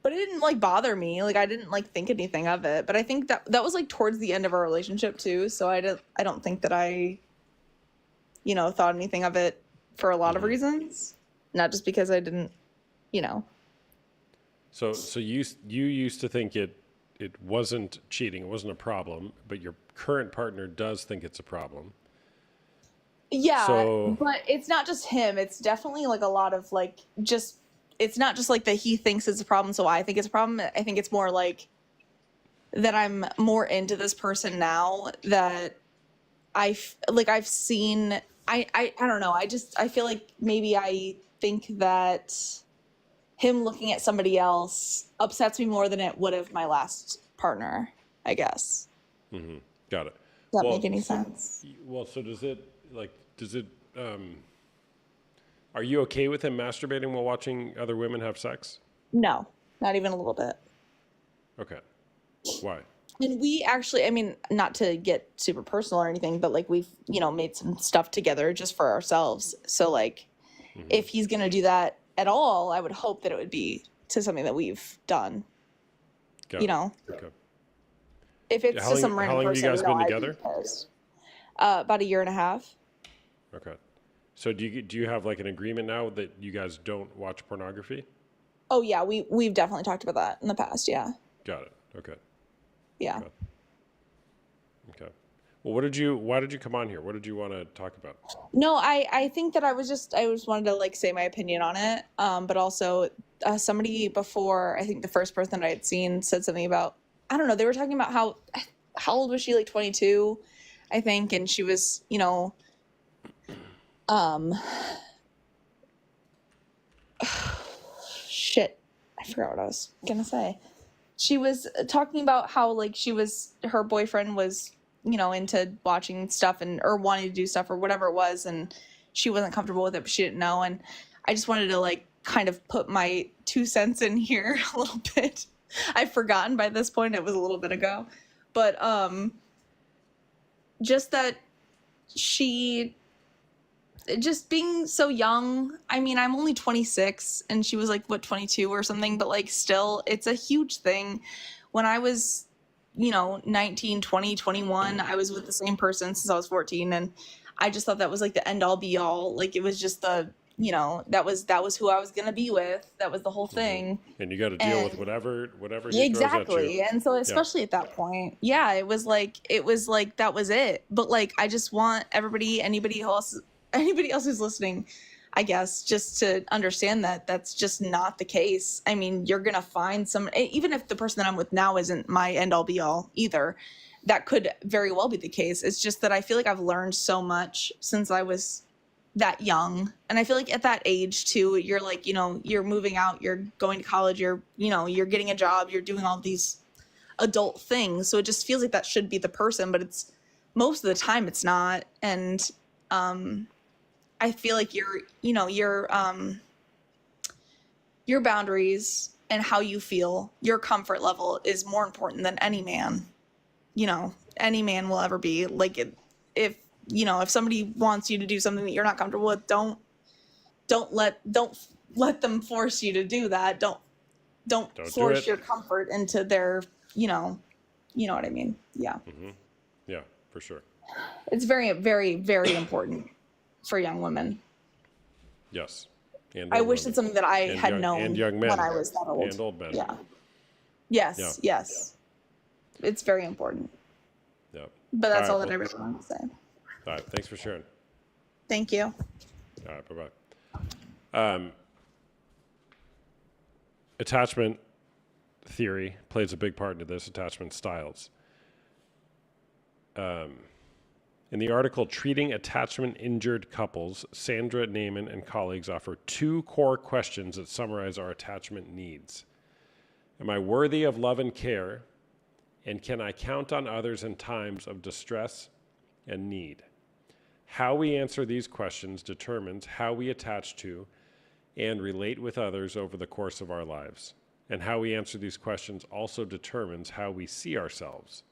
But it didn't like bother me. Like I didn't like think anything of it. But I think that was like towards the end of our relationship too. So I don't think that I, thought anything of it for a lot of reasons. Not just because I didn't, So you used to think it wasn't cheating, it wasn't a problem, but your current partner does think it's a problem. Yeah, So, but it's not just him. It's definitely like a lot of like it's not just like that he thinks it's a problem, so I think it's a problem. I think it's more like that I'm more into this person now that I've seen I don't know. I feel like maybe I think that him looking at somebody else upsets me more than it would have my last partner, I guess. Got it. Does that Well, make any sense? Well, so are you okay with him masturbating while watching other women have sex? No, not even a little bit. Okay. Why? And we actually, I mean, not to get super personal or anything, but like we've, made some stuff together just for ourselves. So like if he's going to do that at all, I would hope that it would be to something that we've done. Got You it. know, Okay. if it's How to long- some how random long have you person, guys been I'd be together? pissed. About a year and a half. Okay. So do you have like an agreement now that you guys don't watch pornography? Oh yeah, we've definitely talked about that in the past. Yeah. Got it. Okay. Yeah. Okay. Okay. Well, why did you come on here? What did you want to talk about? No, I think that I just wanted to like say my opinion on it. But also somebody before, I think the first person I had seen said something about, I don't know, they were talking about how old was she? Like 22, I think. And she was, shit, I forgot what I was going to say. She was talking about how like her boyfriend was, into watching stuff or wanting to do stuff or whatever it was, and she wasn't comfortable with it, but she didn't know. And I just wanted to like kind of put my 2 cents in here a little bit. I've forgotten by this point, it was a little bit ago, but just that she just being so young. I mean, I'm only 26 and she was like, what, 22 or something, but like still, it's a huge thing. When I was, 19, 20, 21, I was with the same person since I was 14. And I just thought that was like the end all be all. Like it was just that was who I was going to be with. That was the whole thing. And you got to deal with And- whatever he throws at Exactly. you. And so especially at that point, yeah, it was like that was it. But like I just want anybody else who's listening, I guess, just to understand that that's just not the case. I mean, you're going to find even if the person that I'm with now isn't my end all be all either, that could very well be the case. It's just that I feel like I've learned so much since I was that young. And I feel like at that age too, you're like, you're moving out, you're going to college, you're getting a job, you're doing all these adult things. So it just feels like that should be the person, but it's most of the time it's not. And, I feel like your boundaries and how you feel, your comfort level is more important than any man will ever be. Like if somebody wants you to do something that you're not comfortable with, don't let them force you to do that. Don't force your comfort into their, you know what I mean? Yeah. Mm-hmm. Yeah, for sure. It's very, very, very important for young women. Yes. And I old wish women. it's something that I And had young- known and young men. when I was that old. And old men. Yeah. Yes. Yeah. Yes. It's very important. Yeah. But that's all right, that I really want to say. All right. Thanks for sharing. Thank you. All right. Bye-bye. Attachment theory plays a big part into this, attachment styles. In the article, Treating Attachment-Injured Couples, Sandra Naiman and colleagues offer 2 core questions that summarize our attachment needs. Am I worthy of love and care? And can I count on others in times of distress and need? How we answer these questions determines how we attach to and relate with others over the course of our lives. And how we answer these questions also determines how we see ourselves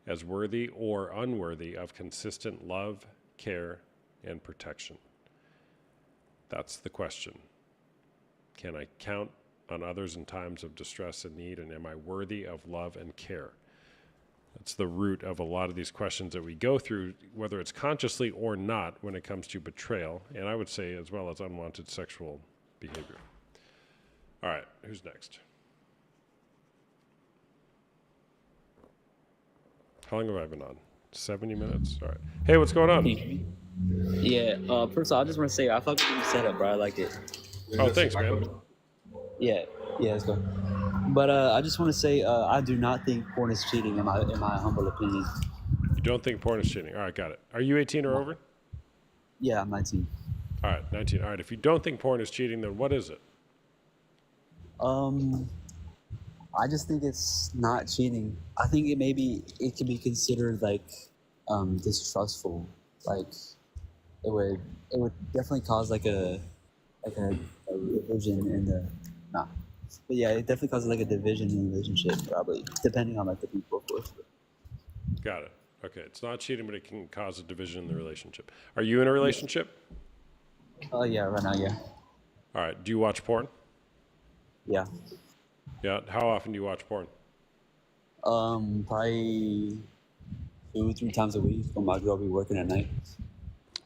as worthy or unworthy of consistent love, care, and protection. That's the question. Can I count on others in times of distress and need, and am I worthy of love and care? That's the root of a lot of these questions that we go through, whether it's consciously or not, when it comes to betrayal, and I would say as well as unwanted sexual behavior. All right, who's next? How long have I been on? 70 minutes? All right. Hey, what's going on? Yeah, first of all, I just want to say I fuck with your setup, bro. I like it. Oh, thanks, man. Yeah, let's go. But I just want to say I do not think porn is cheating, in my humble opinion. You don't think porn is cheating? All right, got it. Are you 18 or over? Yeah, I'm 19. All right, 19. All right, if you don't think porn is cheating, then what is it? I just think it's not cheating. I think it can be considered like distrustful. Like it would definitely cause a division in the nah. But yeah, it definitely causes like a division in the relationship, probably depending on like the people, of course. Got it. Okay, it's not cheating, but it can cause a division in the relationship. Are you in a relationship? Oh yeah, right now, yeah, All right, do you watch porn? yeah. Yeah, how often do you watch porn? Probably 2-3 times a week when my girl be working at night.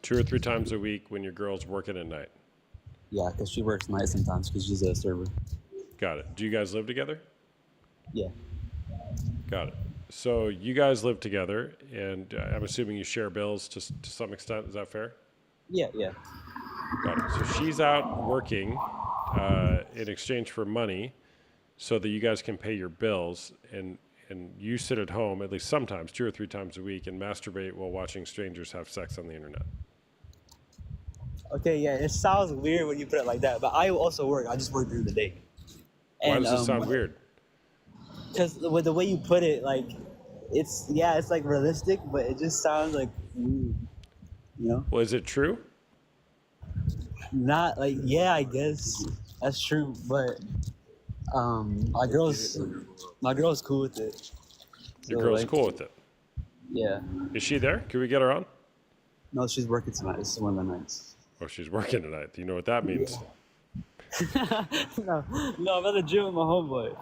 2 or 3 times a week when your girl's working at night. Yeah, because she works night sometimes because she's a server. Got it. Do you guys live together? Yeah. Got it. So you guys live together, and I'm assuming you share bills to some extent. Is that fair? Yeah, yeah. Got it. So she's out working in exchange for money so that you guys can pay your bills, and you sit at home at least sometimes, 2 or 3 times a week, and masturbate while watching strangers have sex on the internet. Okay, yeah, it sounds weird when you put it like that, but I also work. I just work during the day. Why does it sound weird? Because with the way you put it, like, it's like realistic, but it just sounds like, you know? Well, is it true? Not like, yeah, I guess that's true, but my girl's cool with it. Your So, girl's like, cool with it. Yeah. Is she there? Can we get her on? No, she's working tonight. This is one of the nights. Oh, she's working tonight. Do you know what that means? No, I'm at the gym with my homeboy.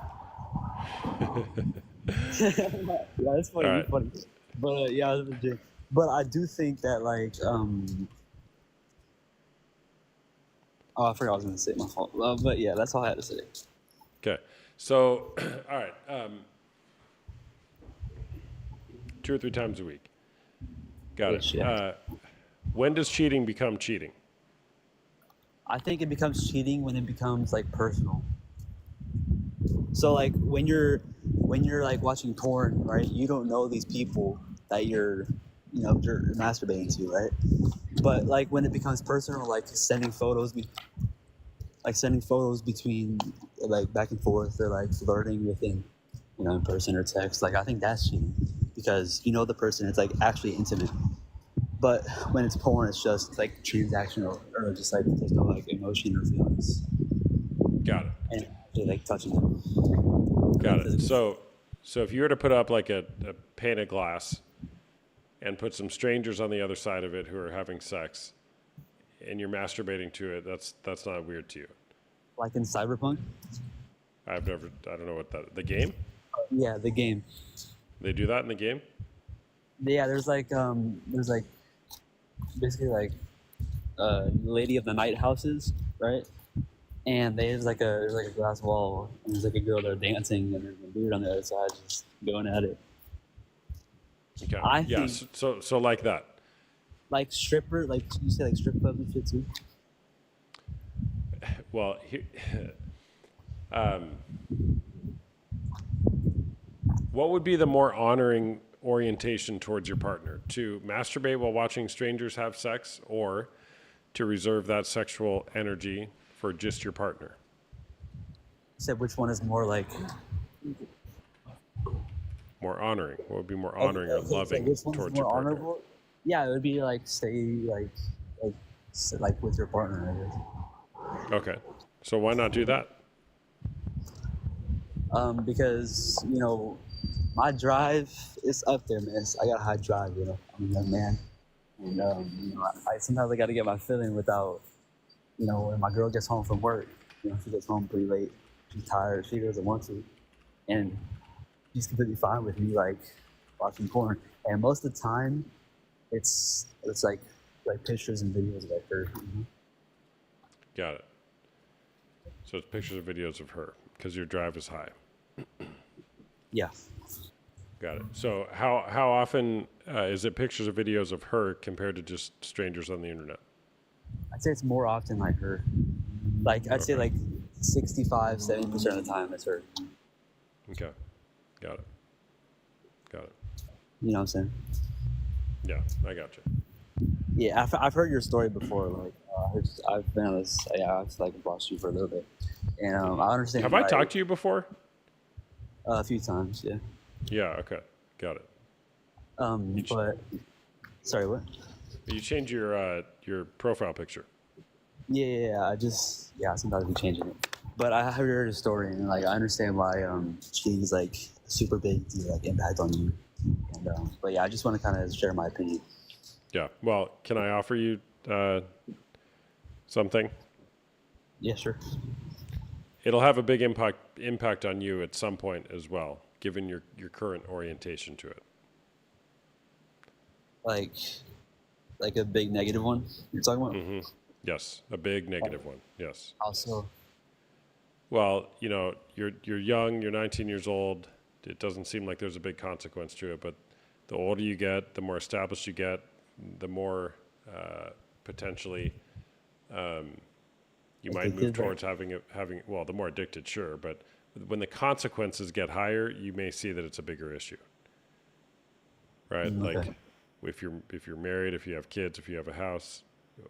Yeah, it's funny. All right. It's funny. But yeah, I was at the gym. But I do think that like oh, I forgot what I was gonna say. My fault. But yeah, that's all I had to say. Okay. So, all right. 2 or 3 times a week. Got it. Yeah. When does cheating become cheating? I think it becomes cheating when it becomes like personal. So like when you're like watching porn, right? You don't know these people that you're masturbating to, right? But like when it becomes personal, like sending photos between like back and forth, or like flirting within, in person or text, like I think that's cheating because you know the person, it's like actually intimate. But when it's porn, it's just like transactional, or just like there's no like emotion or feelings, Got it. and actually like touching them. Got it. So if you were to put up like a pane of glass and put some strangers on the other side of it who are having sex, and you're masturbating to it, that's not weird to you. Like in Cyberpunk? I don't know what the game? Yeah, the game. They do that in the game? Yeah, there's basically like Lady of the Night houses, right? And there's like a glass wall, and there's like a girl there dancing, and there's a dude on the other side just going at it. Okay. I Yeah, think so like that. like stripper, like you say, like strip club and shit too. Well, what would be the more honoring orientation towards your partner? To masturbate while watching strangers have sex, or to reserve that sexual energy for just your partner? You said which one is more like More honoring. What would be more honoring or okay, so loving which one's towards more your partner? honorable? Yeah, it would be like stay like with your partner, I guess. Okay. So why not do that? Because my drive is up there, man. I got a high drive, I'm a young man, and I sometimes I got to get my feeling without, when my girl gets home from work, she gets home pretty late, she's tired, she doesn't want to, and she's completely fine with me like watching porn, and most of the time, it's like pictures and videos of her. Got it. So it's pictures or videos of her because your drive is high. Yeah. Got it. So how often is it pictures or videos of her compared to just strangers on the internet? I'd say it's more often like her. Like I'd say like 65-70% of the time it's her. Okay. Got it. Got it. You know what I'm saying? Yeah, I got you. Yeah, I've heard your story before. Like, I've been on this. Yeah, I've like watched you for a little bit, and I understand. Have I like, talked to you before? a few times? Yeah. Yeah. Okay. Got it. ch- But sorry, what? You change your profile picture. Yeah. Sometimes we change it. But I have heard a story, and like I understand why cheating's like super big like impact on you. And but yeah, I just want to kind of share my opinion. Yeah. Well, can I offer you something? Yeah, sure. It'll have a big impact on you at some point as well, given your current orientation to it. Like a big negative one you're talking about. Yes, a big negative one. Yes. Also, Well, you're young. You're 19 years old. It doesn't seem like there's a big consequence to it, but the older you get, the more established you get, the more potentially you might move addicted, right? towards having well, the more addicted, sure, but when the consequences get higher, you may see that it's a bigger issue, right? Okay. Like if you're married, if you have kids, if you have a house,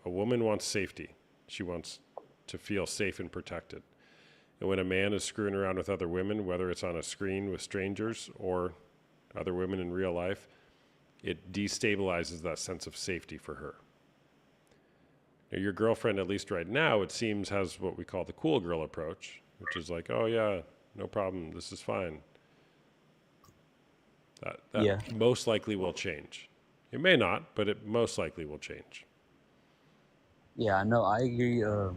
a woman wants safety. She wants to feel safe and protected. And when a man is screwing around with other women, whether it's on a screen with strangers or other women in real life, it destabilizes that sense of safety for her. Now, your girlfriend, at least right now, it seems, has what we call the cool girl approach, which is like, oh, yeah, no problem, this is fine. That Yeah. most likely will change. It may not, but it most likely will change. Yeah, no, I agree. So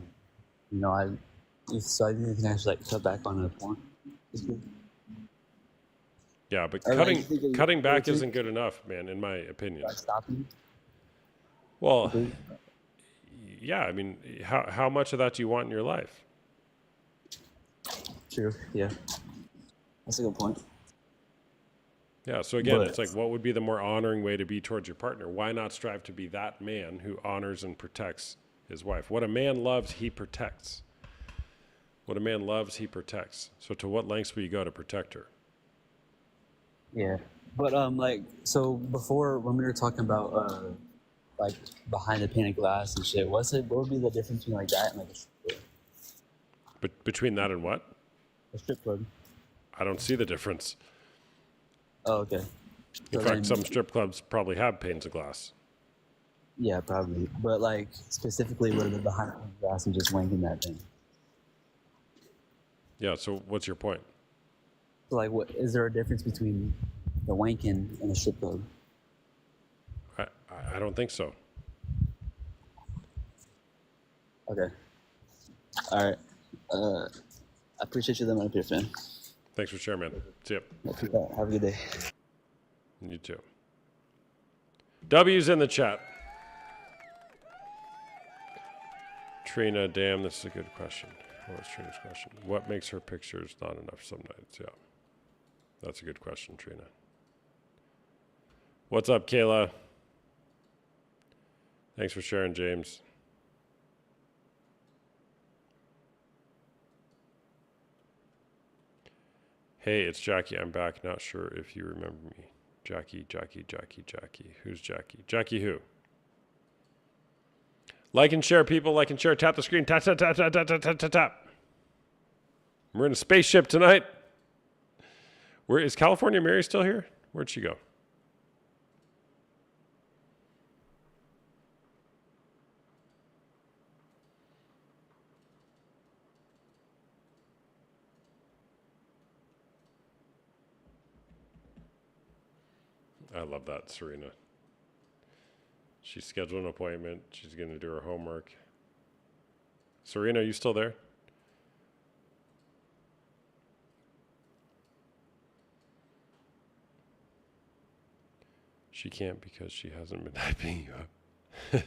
I think you can actually like cut back on the porn. It's good. Yeah, but Or, like, you think it- cutting back it's- isn't good enough, man, in my opinion. Like stopping. Well, yeah, I mean, how much of that do you want in your life? True. Yeah. That's a good point. Yeah, so again, But- it's like, what would be the more honoring way to be towards your partner? Why not strive to be that man who honors and protects his wife? What a man loves, he protects. What a man loves, he protects. So to what lengths will you go to protect her? Yeah. But like so before when we were talking about like behind the pane of glass and shit, what would be the difference between like that and like a strip club? But between that and what? A strip club. I don't see the difference. Oh, okay. In So fact, then- some strip clubs probably have panes of glass. Yeah, probably. But like specifically what are the behind the pane of glass and just wanking that thing? Yeah, so what's your point? So like what is there a difference between the wanking and a strip club? I don't think so. Okay. Alright. I appreciate you letting me up here, Finn. Thanks for sharing, man. See ya. Have a good day. You too. W's in the chat. Trina, damn, this is a good question. What was Trina's question? What makes her pictures not enough some nights? Yeah. That's a good question, Trina. What's up, Kayla? Thanks for sharing, James. Hey, it's Jackie. I'm back. Not sure if you remember me. Jackie. Who's Jackie? Jackie who? Like and share, people. Like and share. Tap the screen. Tap, tap, tap, tap, tap, tap, tap, tap, tap. We're in a spaceship tonight. Where is California Mary still here? Where'd she go? I love that, Serena. She's scheduled an appointment. She's going to do her homework. Serena, are you still there? She can't because she hasn't been hyping you up.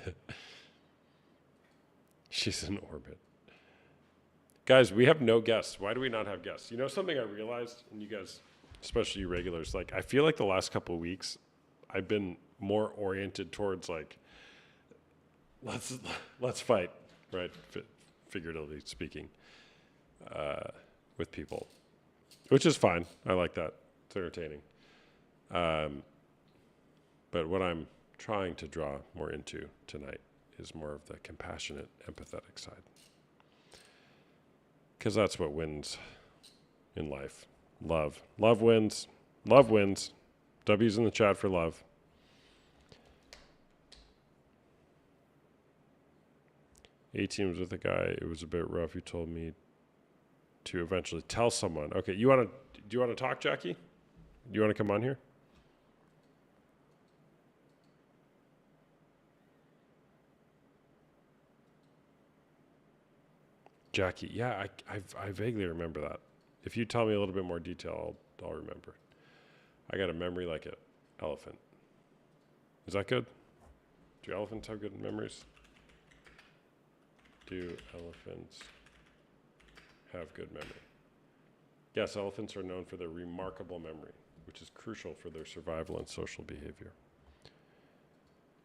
She's in orbit. Guys, we have no guests. Why do we not have guests? You know something I realized, and you guys, especially you regulars, like I feel like the last couple of weeks I've been more oriented towards like let's fight, right? Figuratively speaking, with people, which is fine. I like that. It's entertaining. But what I'm trying to draw more into tonight is more of the compassionate, empathetic side. Because that's what wins in life. Love. Love wins. Love wins. W's in the chat for love. Was with a guy. It was a bit rough. You told me to eventually tell someone. Okay, do you want to talk, Jackie? Do you want to come on here? Jackie, yeah, I vaguely remember that. If you tell me a little bit more detail, I'll remember. I got a memory like an elephant. Is that good? Do elephants have good memories? Do elephants have good memory? Yes, elephants are known for their remarkable memory, which is crucial for their survival and social behavior.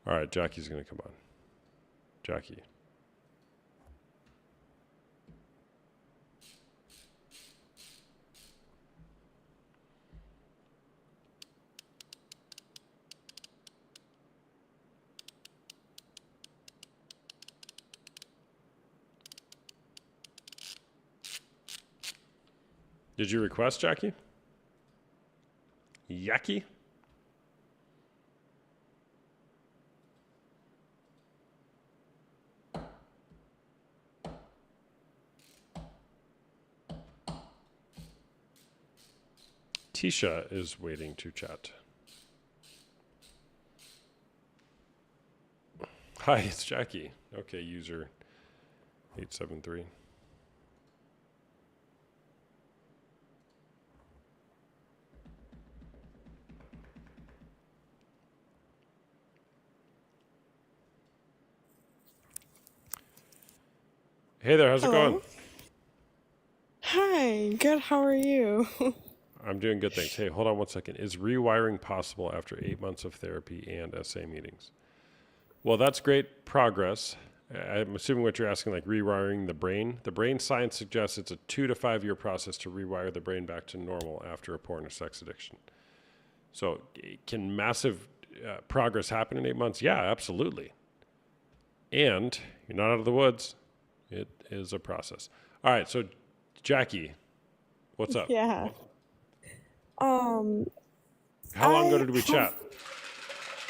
All right, Jackie's going to come on. Jackie. Did you request, Jackie? Yaki? Tisha is waiting to chat. Hi, it's Jackie. Okay, user 873. Hey there, how's it Hello. going? Hi, good. How are you? I'm doing good, thanks. Hey, hold on one second. Is rewiring possible after 8 months of therapy and SA meetings? Well, that's great progress. I'm assuming what you're asking, like rewiring the brain. The brain science suggests it's a 2 to 5 year process to rewire the brain back to normal after a porn or sex addiction. So, can massive progress happen in 8 months? Yeah, absolutely. And you're not out of the woods. It is a process. All right, so Jackie, what's up? Yeah. How long ago I did we have- chat?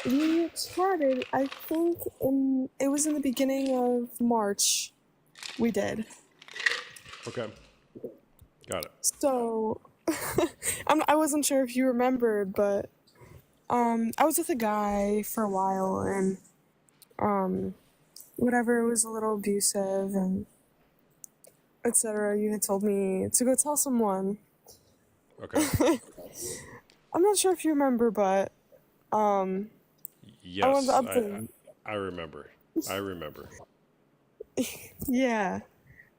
We chatted, I think it was in the beginning of March. We did. Okay. Got it. So I wasn't sure if you remembered, but I was with a guy for a while and whatever, it was a little abusive and etc. You had told me to go tell someone. Okay. I'm not sure if you remember, but Yes, wanted to update. I remember. I remember. Yeah,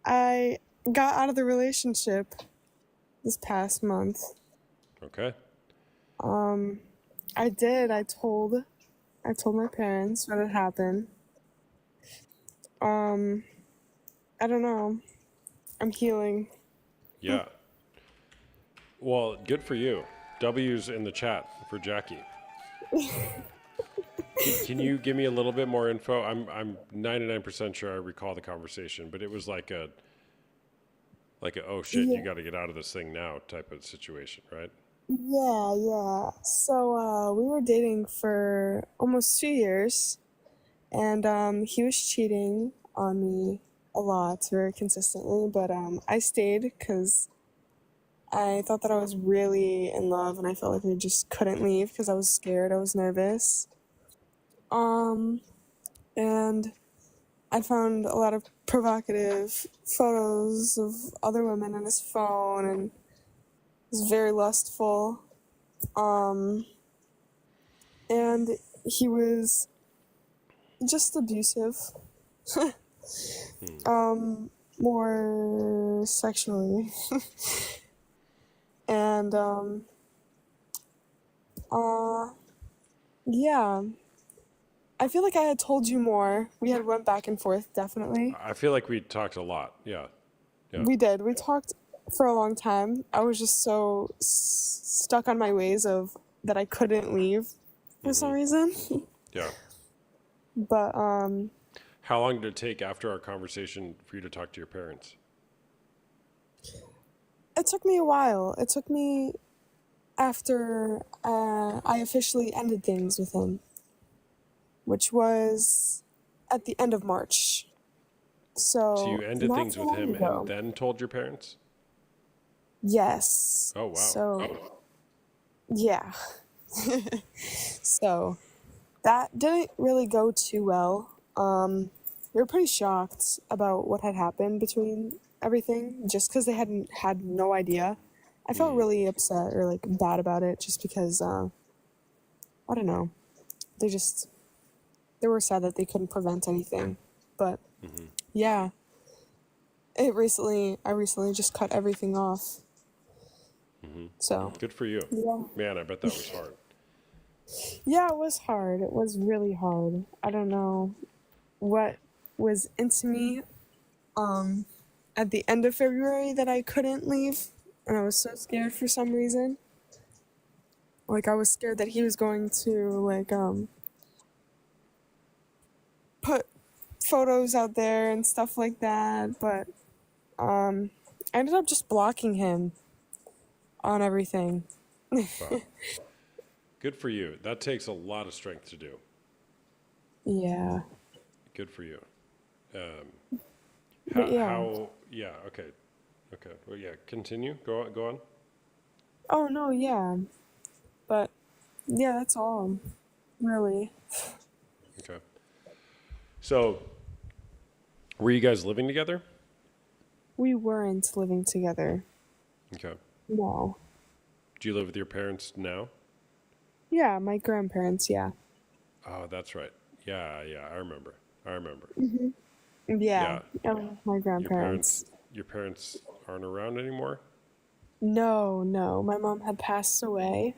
I got out of the relationship this past month. Okay. I did. I told my parents what had happened. I don't know. I'm healing. Yeah. Well, good for you. W's in the chat for Jackie. Can you give me a little bit more info? I'm 99% sure I recall the conversation, but it was like a oh shit, you got to get out of this thing now type of situation, right? Yeah. So we were dating for almost 2 years, and he was cheating on me a lot, very consistently. But I stayed because I thought that I was really in love, and I felt like I just couldn't leave because I was scared. I was nervous. And I found a lot of provocative photos of other women on his phone, and it was very lustful. And he was just abusive. More sexually. And yeah. I feel like I had told you more. We had went back and forth, definitely. I feel like we talked a lot. Yeah. We did. We talked for a long time. I was just so stuck on my ways of that I couldn't leave for some reason. Yeah. But How long did it take after our conversation for you to talk to your parents? it took me a while. It took me after I officially ended things with him, which was at the end of March. So you So ended not things too with long him ago. and then told your parents? Yes. Oh, wow. So yeah. So that didn't really go too well. We were pretty shocked about what had happened between everything, just because they hadn't had no idea. I felt really upset or like bad about it, just because I don't know. They were sad that they couldn't prevent anything, but yeah. I recently just cut everything off. So Good for you. yeah. Man, I bet that was hard. Yeah, it was hard. It was really hard. I don't know what was into me at the end of February that I couldn't leave, and I was so scared for some reason. Like I was scared that he was going to put photos out there and stuff like that, but I ended up just blocking him on everything. Wow. Good for you. That takes a lot of strength to do. Yeah. Good for you. But yeah. Okay. Well, yeah, continue. Go on. Oh no, yeah. But yeah, that's all. Really. Okay. So, were you guys living together? We weren't living together. Okay. No. Do you live with your parents now? Yeah, my grandparents, yeah. Oh, that's right. Yeah, I remember. Yeah. I live with my grandparents. Your parents aren't around anymore? No. My mom had passed away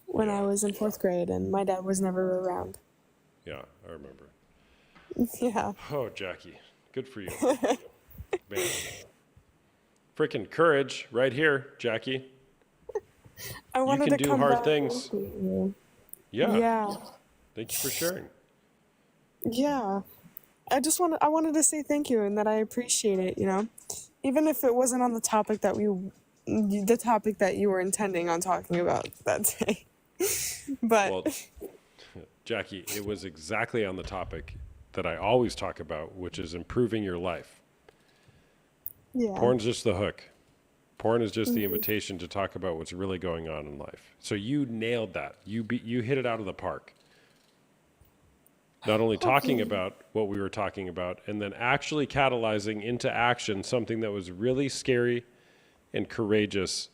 when I was in 4th grade, and my dad was never around. Yeah, I remember. Yeah. Oh, Jackie, good for you. Man. Freaking courage right here, Jackie. I wanted can to do come hard back things. with you. Yeah. Yeah. Thank you for sharing. Yeah. I wanted to say thank you and that I appreciate it, you know. Even if it wasn't on the topic that you were intending on talking about that day. But Well, Jackie, it was exactly on the topic that I always talk about, which is improving your life. yeah. Porn's just the hook. Porn is just the invitation to talk about what's really going on in life. So you nailed that. You hit it out of the park. Not only talking about what we were talking about, and then actually catalyzing into action something that was really scary and courageous,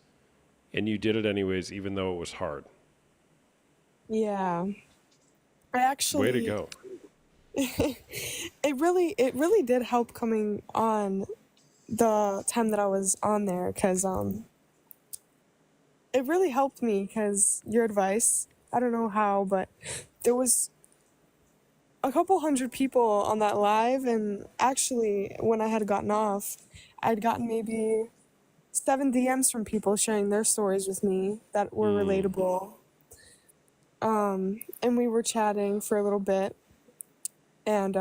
and you did it anyways, even though it was hard. Yeah. I actually Way to go. it really did help coming on the time that I was on there, because it really helped me, because your advice, I don't know how, but there was a couple hundred people on that live, and actually when I had gotten off, I'd gotten maybe 7 DMs from people sharing their stories with me that were relatable. And we were chatting for a little bit, and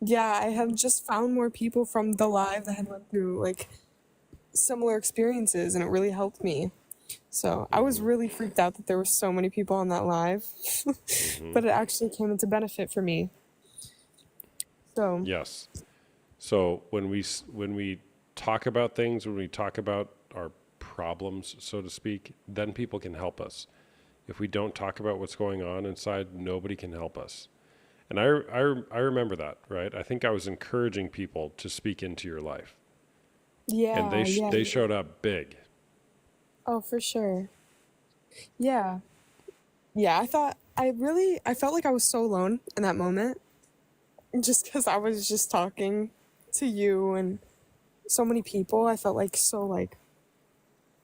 yeah, I had just found more people from the live that had went through like similar experiences, and it really helped me. So I was really freaked out that there were so many people on that live, but it actually came into benefit for me. So Yes. So when we talk about things, when we talk about our problems, so to speak, then people can help us. If we don't talk about what's going on inside, nobody can help us. And I remember that, right? I think I was encouraging people to speak into your life, yeah, and they showed up big. Oh, for sure. Yeah. Yeah, I felt like I was so alone in that moment, just because I was just talking to you and so many people. I felt like so like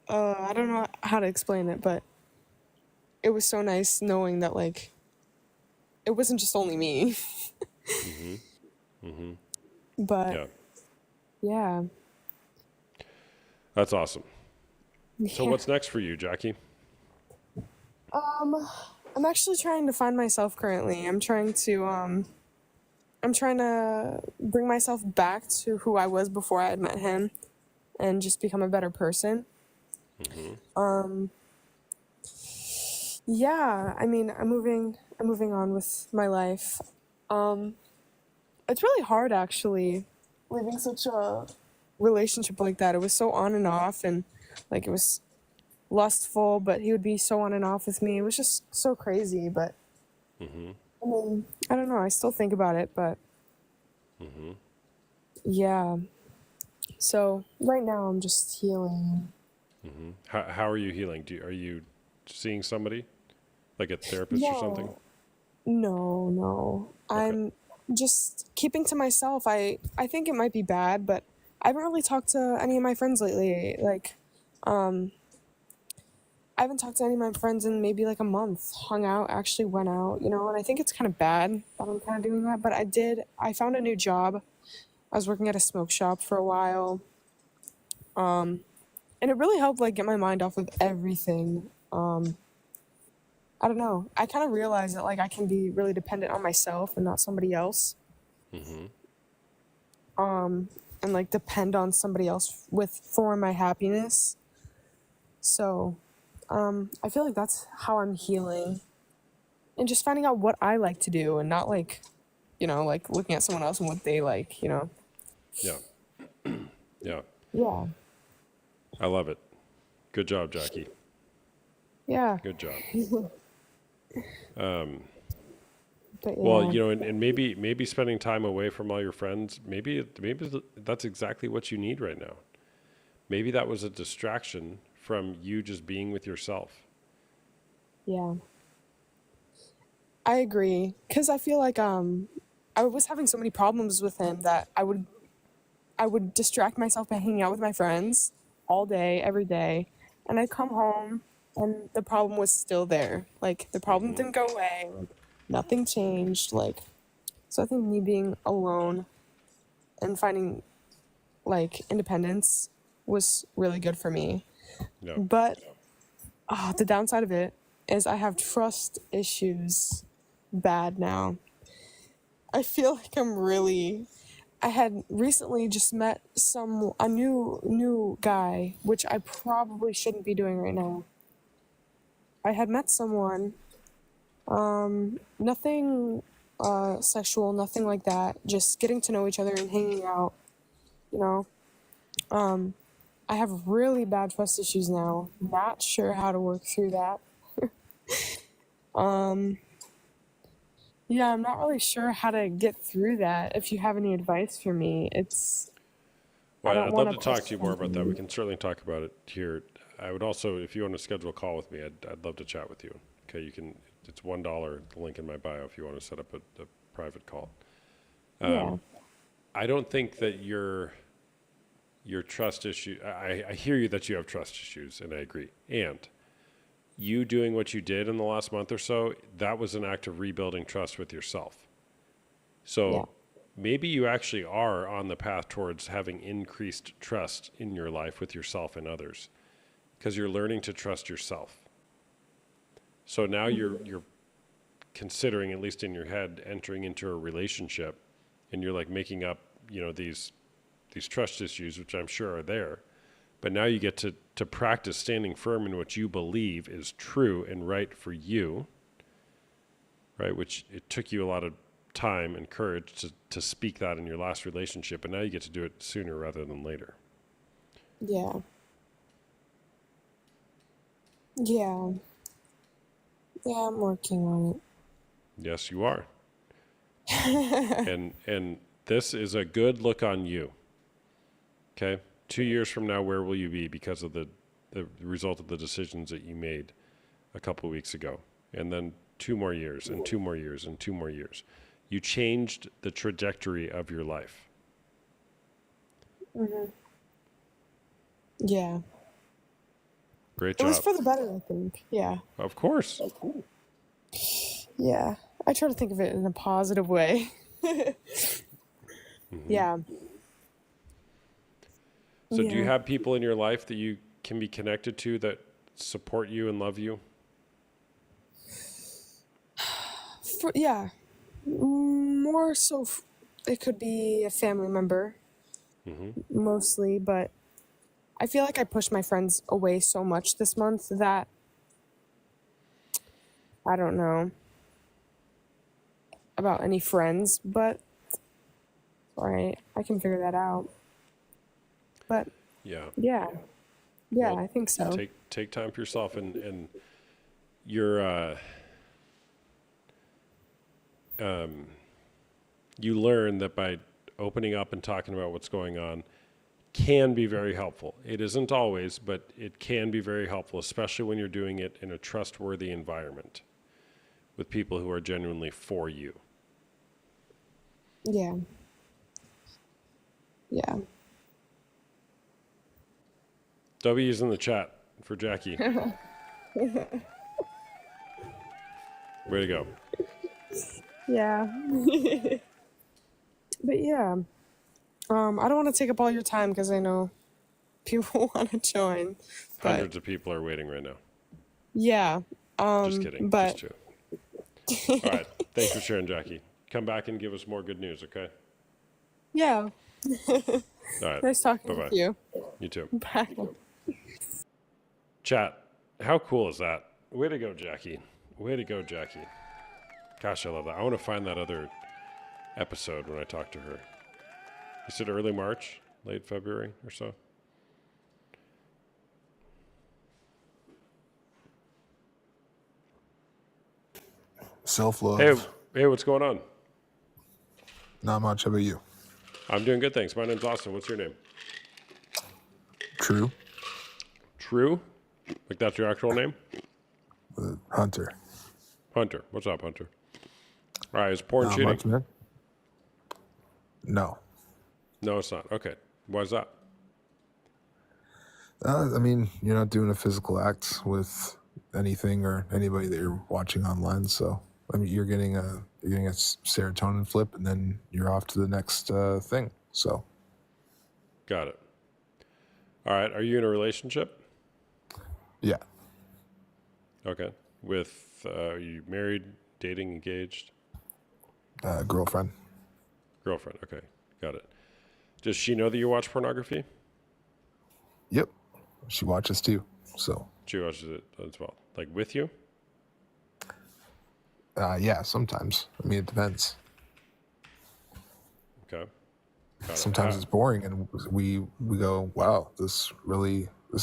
I don't know how to explain it, but it was so nice knowing that like it wasn't just only me. But Yeah, yeah. that's awesome. So what's next for you, Jackie? I'm actually trying to find myself currently. I'm trying to bring myself back to who I was before I had met him and just become a better person. Um, yeah, I mean, I'm moving on with my life. Um, it's really hard actually leaving such a relationship like that. It was so on and off, and like it was lustful, but he would be so on and off with me. It was just so crazy, but Mm-hmm. I mean, I don't know. I still think about it, but Mm-hmm. yeah. So right now I'm just healing. Mm-hmm. How are you healing? Are you seeing somebody, like a therapist or something? No. Okay. I'm just keeping to myself. I think it might be bad, but I haven't really talked to any of my friends lately. Like, I haven't talked to any of my friends in maybe like a month. Hung out, actually went out, you know, and I think it's kind of bad that I'm kind of doing that. But I found a new job. I was working at a smoke shop for a while. And it really helped like get my mind off of everything. I don't know. I kind of realized that like I can be really dependent on myself and not somebody else. Mm-hmm. And like depend on somebody else for my happiness. So, I feel like that's how I'm healing. And just finding out what I like to do and not like, you know, like looking at someone else and what they like, you know. Yeah. Yeah. Yeah. I love it. Good job, Jackie. Yeah. Good job. But yeah. Well, you know, and maybe spending time away from all your friends, maybe that's exactly what you need right now. Maybe that was a distraction from you just being with yourself. Yeah. I agree. Cause I feel like I was having so many problems with him that I would distract myself by hanging out with my friends all day, every day. And I'd come home and the problem was still there. Like the problem didn't go away. Like, nothing changed. Like so I think me being alone and finding like independence was really good for me. Yeah. But the downside of it is I have trust issues bad now. I feel like I had recently just met a new guy, which I probably shouldn't be doing right now. I had met someone, nothing sexual, nothing like that, just getting to know each other and hanging out, you know. I have really bad trust issues now. Not sure how to work through that. Yeah, I'm not really sure how to get through that. If you have any advice for me, I Well, don't I'd want love to talk to you more about that. We anything. can certainly talk about it here. I would also, if you want to schedule a call with me, I'd love to chat with you. Okay, you can. It's $1. The link in my bio if you want to set up a private call. Yeah. I don't think that your trust issue. I hear you that you have trust issues, and I agree. And you doing what you did in the last month or so, that was an act of rebuilding trust with yourself. So Yeah. maybe you actually are on the path towards having increased trust in your life with yourself and others because you're learning to trust yourself. So now you're considering, at least in your head, entering into a relationship and you're like making up, you know, these trust issues, which I'm sure are there. But now you get to practice standing firm in what you believe is true and right for you, right? Which it took you a lot of time and courage to speak that in your last relationship, and now you get to do it sooner rather than later. Yeah. Yeah. Yeah, I'm working on Yes, you are. And this is a good look on you. Okay? 2 years from now, where will you be because of the result of the decisions that you made a couple of weeks ago? And then 2 more years, and 2 more years, and 2 more years. You changed the trajectory of your life. it. Yeah. Great It was job. for the better, I think. Yeah. Of course. Yeah. I try to think of it in a positive way. Yeah. So do you Yeah. have people in your life that you can be connected to that support you and love you? Yeah, more so. It could be a family member mostly, but I feel like I pushed my friends away so much this month that I don't know about any friends, but all right, I can figure that out. But Yeah. yeah, Well, I think so. Take time for yourself, and you're you learn that by opening up and talking about what's going on can be very helpful. It isn't always, but it can be very helpful, especially when you're doing it in a trustworthy environment with people who are genuinely for you. Yeah. Yeah. W's in the chat for Jackie. Way to go. Yeah. But yeah. I don't want to take up all your time because I know people want to join. But Hundreds of people are waiting right now. yeah. Just kidding. But Just two. All right. Thanks for sharing, Jackie. Come back and give us more good news, okay? yeah. All right. Nice talking Bye-bye. with you. You too. Bye. Chat, how cool is that? Way to go, Jackie. Way to go, Jackie. Gosh, I love that. I want to find that other episode when I talk to her. You said early March, late February or so? Self-love. Hey, what's going on? Not much. How about you? I'm doing good, thanks. My name's Austin. What's your name? True. True? Like that's your actual name? Hunter. Hunter. What's up, Hunter? All right, is porn Not cheating? much, man. No. No, it's not. Okay. Why is that? I mean, you're not doing a physical act with anything or anybody that you're watching online. So, I mean, you're getting a serotonin flip, and then you're off to the next thing. So, Got it. All right. Are you in a relationship? yeah, Okay. With, are you married, dating, engaged? girlfriend. Girlfriend. Okay. Got it. Does she know that you watch pornography? Yep, she watches too. So, She watches it as well. Like with you? yeah, sometimes. I mean, it depends. Okay. Got it. Sometimes it's boring, and we go, "Wow, this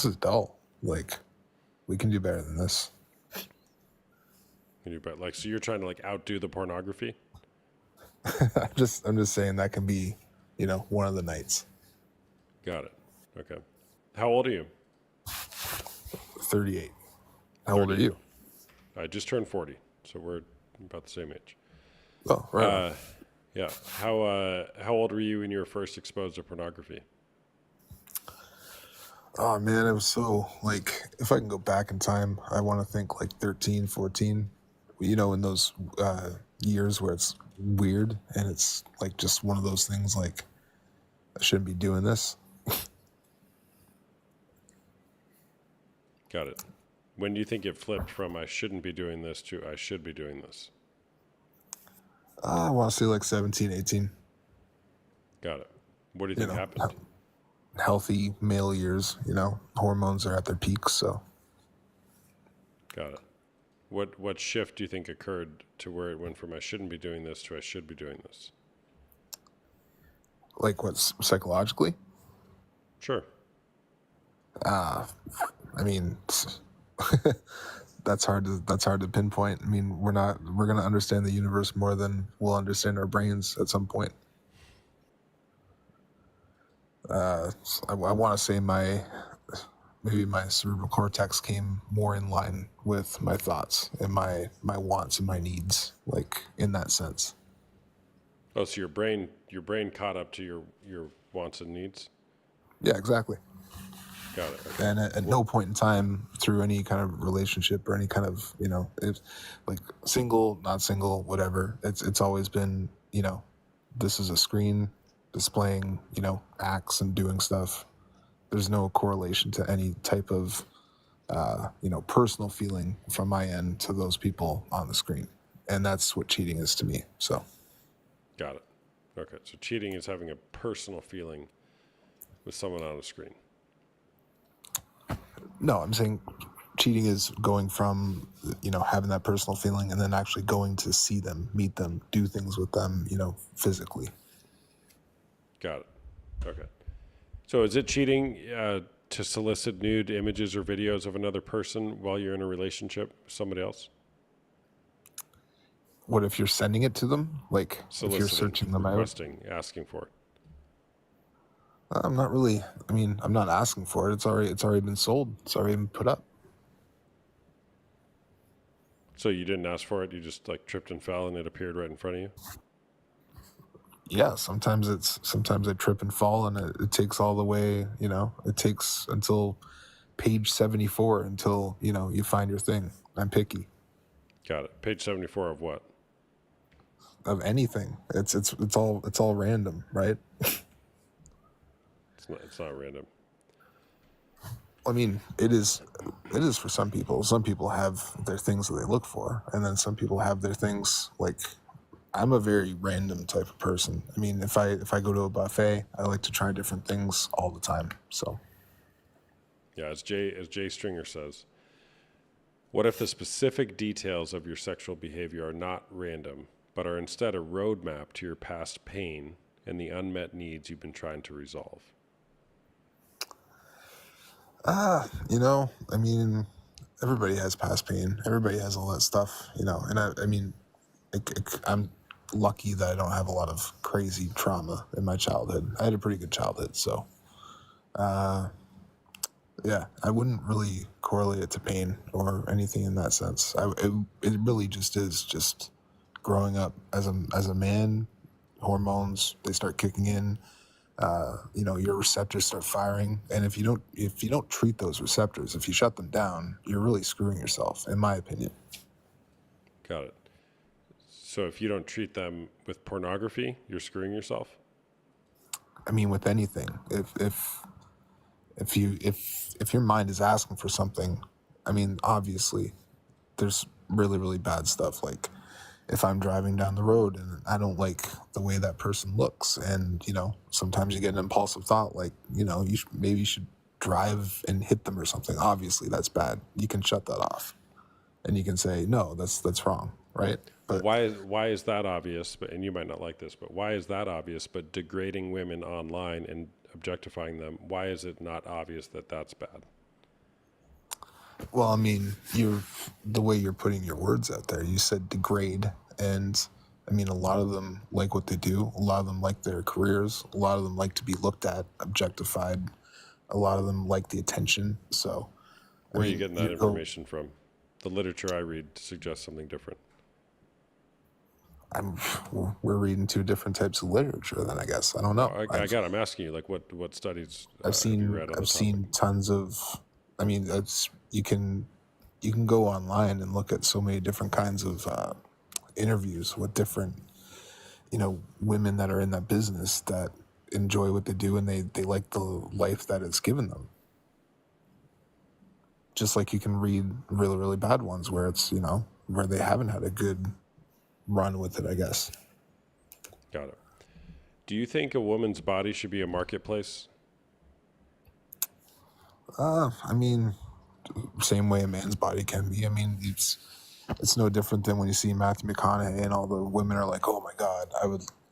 is dull. Like, we can do better than this." Can you bet? Like, so you're trying to like outdo the pornography? I'm just saying that can be, one of the nights. Got it. Okay. How old are you? 38. How old are you? I just turned 40, so we're about the same age. Oh, right. Yeah. How old were you when you were first exposed to pornography? Oh man, it was so like, if I can go back in time, I want to think like 13, 14, in those years where it's weird and it's like just one of those things like, I shouldn't be doing this. Got it. When do you think it flipped from I shouldn't be doing this to I should be doing this? I want to say like 17, 18. Got it. What do you think happened? Healthy male years, hormones are at their peaks. So Got it. What shift do you think occurred to where it went from I shouldn't be doing this to I should be doing this? like what's psychologically? Sure. I mean, that's hard to pinpoint. I mean, we're going to understand the universe more than we'll understand our brains at some point. I want to say maybe my cerebral cortex came more in line with my thoughts and my wants and my needs, like in that sense. Oh, so your brain caught up to your wants and needs? Yeah, exactly. Got it. Okay. And at no point in time through any kind of relationship or any kind of, it's like single, not single, whatever. It's always been, this is a screen displaying, acts and doing stuff. There's no correlation to any type of, personal feeling from my end to those people on the screen. and that's what cheating is to me. So Got it. Okay, so cheating is having a personal feeling with someone on a screen. no, I'm saying cheating is going from, you know, having that personal feeling and then actually going to see them, meet them, do things with them, you know, physically. Got it. Okay. So is it cheating to solicit nude images or videos of another person while you're in a relationship with somebody else? What if you're sending it to them? Like if you're Soliciting, searching them out? requesting, asking for it. I'm not really, I mean, I'm not asking for it. It's already been sold. It's already been put up. So you didn't ask for it, you just like tripped and fell and it appeared right in front of you? Yeah, sometimes I trip and fall and it takes all the way, you know, it takes until page 74 until, you know, you find your thing. I'm picky Got it. Page 74 of what? of anything. It's all random, right? It's not random. I mean, it is for some people. Some people have their things that they look for, and then some people have their things like I'm a very random type of person. I mean, if I go to a buffet, I like to try different things all the time. So, Yeah, as Jay Stringer says, what if the specific details of your sexual behavior are not random, but are instead a roadmap to your past pain and the unmet needs you've been trying to resolve? you know, I mean, everybody has past pain. Everybody has all that stuff, you know. And I mean, I'm lucky that I don't have a lot of crazy trauma in my childhood. I had a pretty good childhood, so yeah, I wouldn't really correlate it to pain or anything in that sense. It really just is just growing up as a man. Hormones, they start kicking in. You know, your receptors start firing, and if you don't treat those receptors, if you shut them down, you're really screwing yourself, in my opinion. Got it. So if you don't treat them with pornography, you're screwing yourself? I mean, with anything, if your mind is asking for something, I mean, obviously, there's really really bad stuff. Like if I'm driving down the road and I don't like the way that person looks, and you know, sometimes you get an impulsive thought, like, you know, maybe you should drive and hit them or something. Obviously, that's bad. You can shut that off, and you can say, no, that's wrong, right? But Why is that obvious? But and you might not like this, but why is that obvious? But degrading women online and objectifying them, why is it not obvious that that's bad? well, I mean, the way you're putting your words out there. You said degrade, and I mean, a lot of them like what they do. A lot of them like their careers. A lot of them like to be looked at, objectified. A lot of them like the attention. So, Where are you mean, getting that you go- information from? The literature I read suggests something different. we're reading two different types of literature. Then I guess I don't know. I'm asking you, like, what studies I've have you seen read on I've the seen topic? tons of. I mean, that's you can go online and look at so many different kinds of interviews with different, you know, women that are in that business that enjoy what they do and they like the life that it's given them. Just like you can read really really bad ones where it's, you know, where they haven't had a good run with it, I guess. Got it. Do you think a woman's body should be a marketplace? I mean, same way a man's body can be. I mean, it's no different than when you see Matthew McConaughey and all the women are like, oh my God,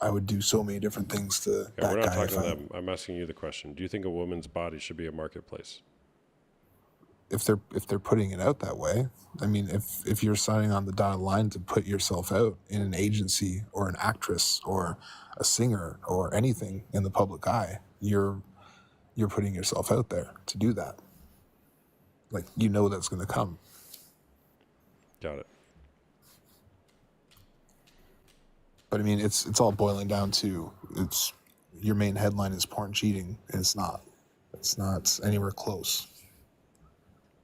I would do so many different things to Yeah, that we're not guy. talking to them. I'm asking you the question. Do you think a woman's body should be a marketplace? If they're putting it out that way, I mean, if you're signing on the dotted line to put yourself out in an agency or an actress or a singer or anything in the public eye, you're putting yourself out there to do that. Like, you know that's going to come. Got it. But I mean, it's all boiling down to it's your main headline is porn cheating, and it's not anywhere close.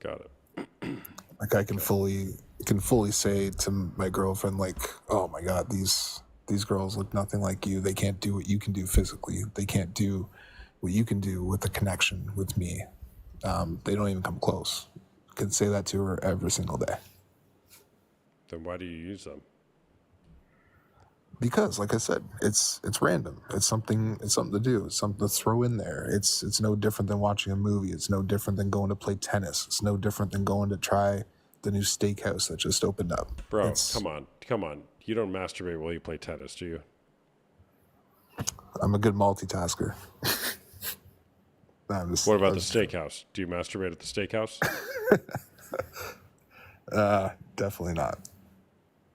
Got it. Like I can fully say to my girlfriend, like, oh my God, these girls look nothing like you. They can't do what you can do physically. They can't do what you can do with the connection with me. They don't even come close. I can say that to her every single day. Then why do you use them? Because, like I said, it's random. It's something to do. It's something to throw in there. It's no different than watching a movie. It's no different than going to play tennis. It's no different than going to try the new steakhouse that just opened up. Bro, It's, come on. You don't masturbate while you play tennis, do you? I'm a good multitasker. Nah, I'm just- What about I'm the just- steakhouse? Do you masturbate at the steakhouse? Definitely not.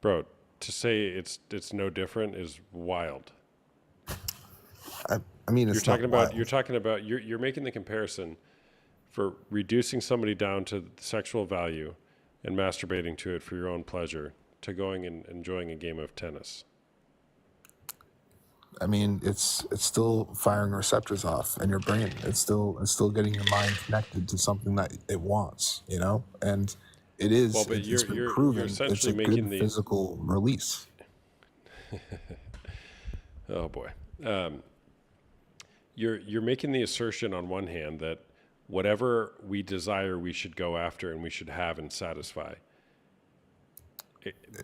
Bro, to say it's no different is wild. I mean, it's not wild. You're making the comparison for reducing somebody down to sexual value and masturbating to it for your own pleasure to going and enjoying a game of tennis. I mean, it's still firing receptors off in your brain. It's still getting your mind connected to something that it wants, you know? And it is. Well, but it's been you're proven. essentially it's a making good the physical release. Oh boy. You're making the assertion on one hand that whatever we desire, we should go after and we should have and satisfy,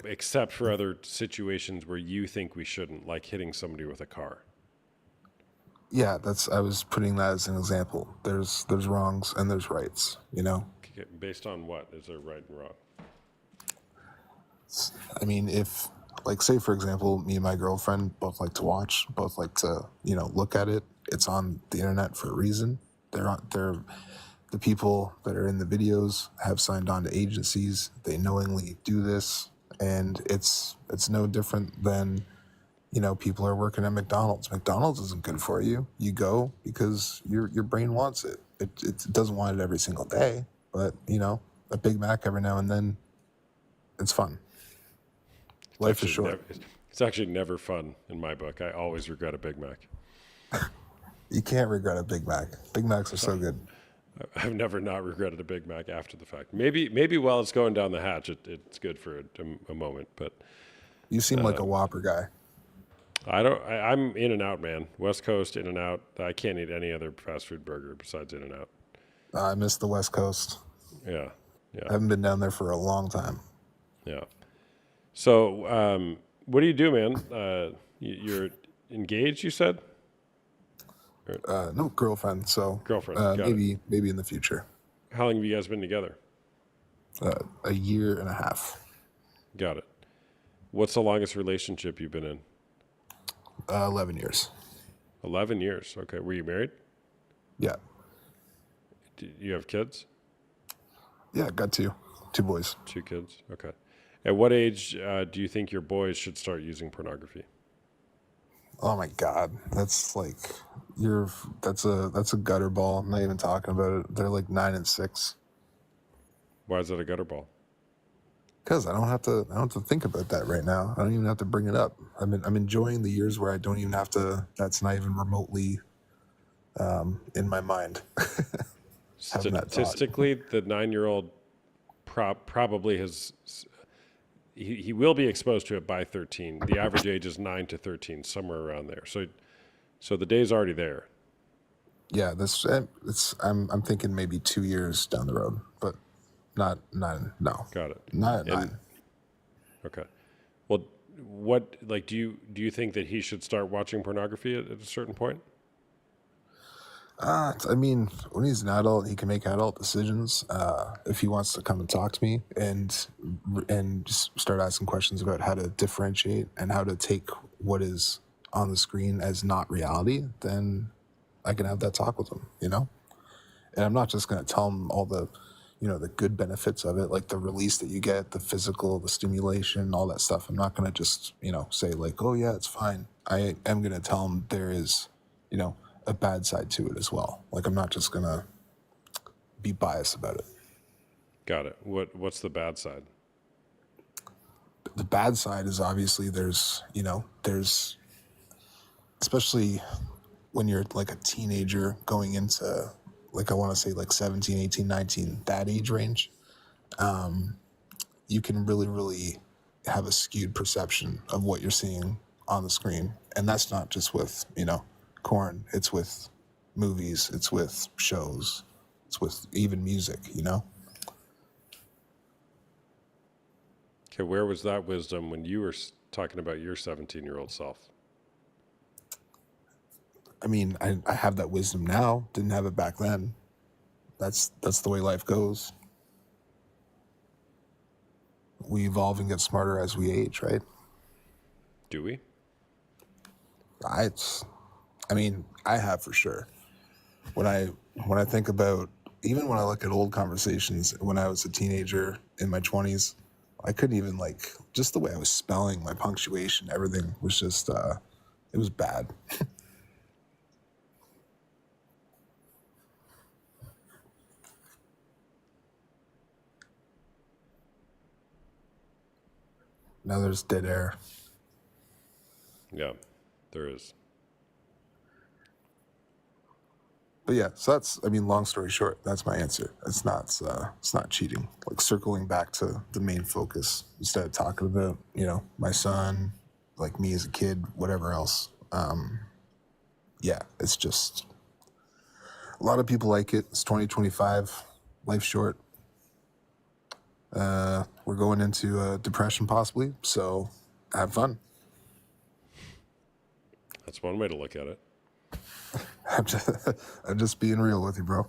except for other situations where you think we shouldn't, like hitting somebody with a car. Yeah, I was putting that as an example. There's wrongs and there's rights, you know? Okay, based on what is there right and wrong? I mean, if, like, say, for example, me and my girlfriend both like to watch, both like to, you know, look at it. It's on the internet for a reason. They're the people that are in the videos have signed on to agencies. They knowingly do this, and it's no different than, you know, people are working at McDonald's. McDonald's isn't good for you. You go because your brain wants it. It doesn't want it every single day, but, you know, a Big Mac every now and then, it's fun. Life is short. It's actually never fun in my book. I always regret a Big Mac. You can't regret a Big Mac. Big Macs are so good. I've never not regretted a Big Mac after the fact. Maybe while it's going down the hatch, it's good for a moment. But You seem like a Whopper guy. I'm In and Out, man. West Coast In and Out. I can't eat any other fast food burger besides In and Out. I miss the West Coast. Yeah, I haven't been down there for a long time. yeah. So, what do you do, man? You're engaged, you said? No girlfriend, so Girlfriend, got it. maybe in the future. How long have you guys been together? A year and a half. Got it. What's the longest relationship you've been in? 11 years. 11 years. Okay. Were you married? Yeah. Do you have kids? Yeah, got two boys. 2 kids. Okay. At what age do you think your boys should start using pornography? Oh my God, that's like that's a gutter ball. I'm not even talking about it. They're like 9 and 6. Why is that a gutter ball? Because I don't have to think about that right now. I don't even have to bring it up. I'm enjoying the years where I don't even have to. That's not even remotely in my mind. Having that thought. Statistically, the 9-year-old probably has. He will be exposed to it by 13. The average age is 9 to 13, somewhere around there. So the day's already there. Yeah, I'm thinking maybe 2 years down the road, but not 9. No, Got it. not at 9. Okay. Well, what do you think that he should start watching pornography at a certain point? I mean, when he's an adult, he can make adult decisions. If he wants to come and talk to me and just start asking questions about how to differentiate and how to take what is on the screen as not reality, then I can have that talk with him, you know? And I'm not just going to tell him all the, you know, the good benefits of it, like the release that you get, the physical, the stimulation, all that stuff. I'm not going to just, you know, say like, oh yeah, it's fine. I am going to tell him there is, you know, a bad side to it as well. Like, I'm not just gonna be biased about it. Got it. What's the bad side? The bad side is obviously there's especially when you're like a teenager going into, like, I want to say like 17, 18, 19, that age range, you can really, really have a skewed perception of what you're seeing on the screen. And that's not just with, you know, porn. It's with movies. It's with shows. It's with even music, you know? Okay, where was that wisdom when you were talking about your 17-year-old self? I mean, I have that wisdom now. Didn't have it back then. That's the way life goes. We evolve and get smarter as we age, right? Do we? I mean, I have for sure. When I think about, even when I look at old conversations when I was a teenager in my 20s, I couldn't even, like, just the way I was spelling, my punctuation, everything was just it was bad. Now there's dead air. Yeah, there is. But yeah, so that's, I mean, long story short, that's my answer. It's not cheating. Like, circling back to the main focus instead of talking about, you know, my son, like me as a kid, whatever else. Yeah, it's just, a lot of people like it. It's 2025, life's short. We're going into depression possibly, so have fun. That's one way to look at it. I'm just being real with you, bro.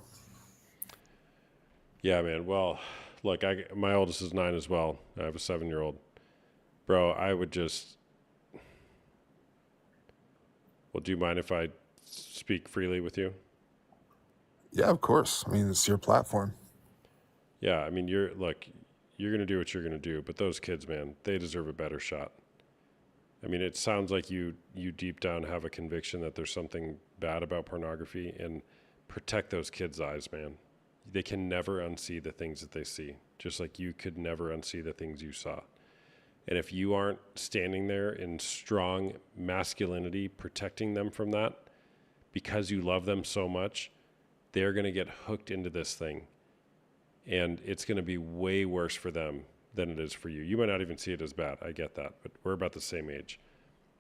Yeah, man. Well, look, my oldest is 9 as well. I have a 7-year-old. Bro, I would just... Well, do you mind if I speak freely with you? Yeah, of course. I mean, it's your platform. Yeah, I mean, you're going to do what you're going to do, but those kids, man, they deserve a better shot. I mean, it sounds like you deep down have a conviction that there's something bad about pornography, and protect those kids' eyes, man. They can never unsee the things that they see, just like you could never unsee the things you saw. And if you aren't standing there in strong masculinity, protecting them from that, because you love them so much, they're going to get hooked into this thing. And it's going to be way worse for them than it is for you. You might not even see it as bad. I get that, but we're about the same age.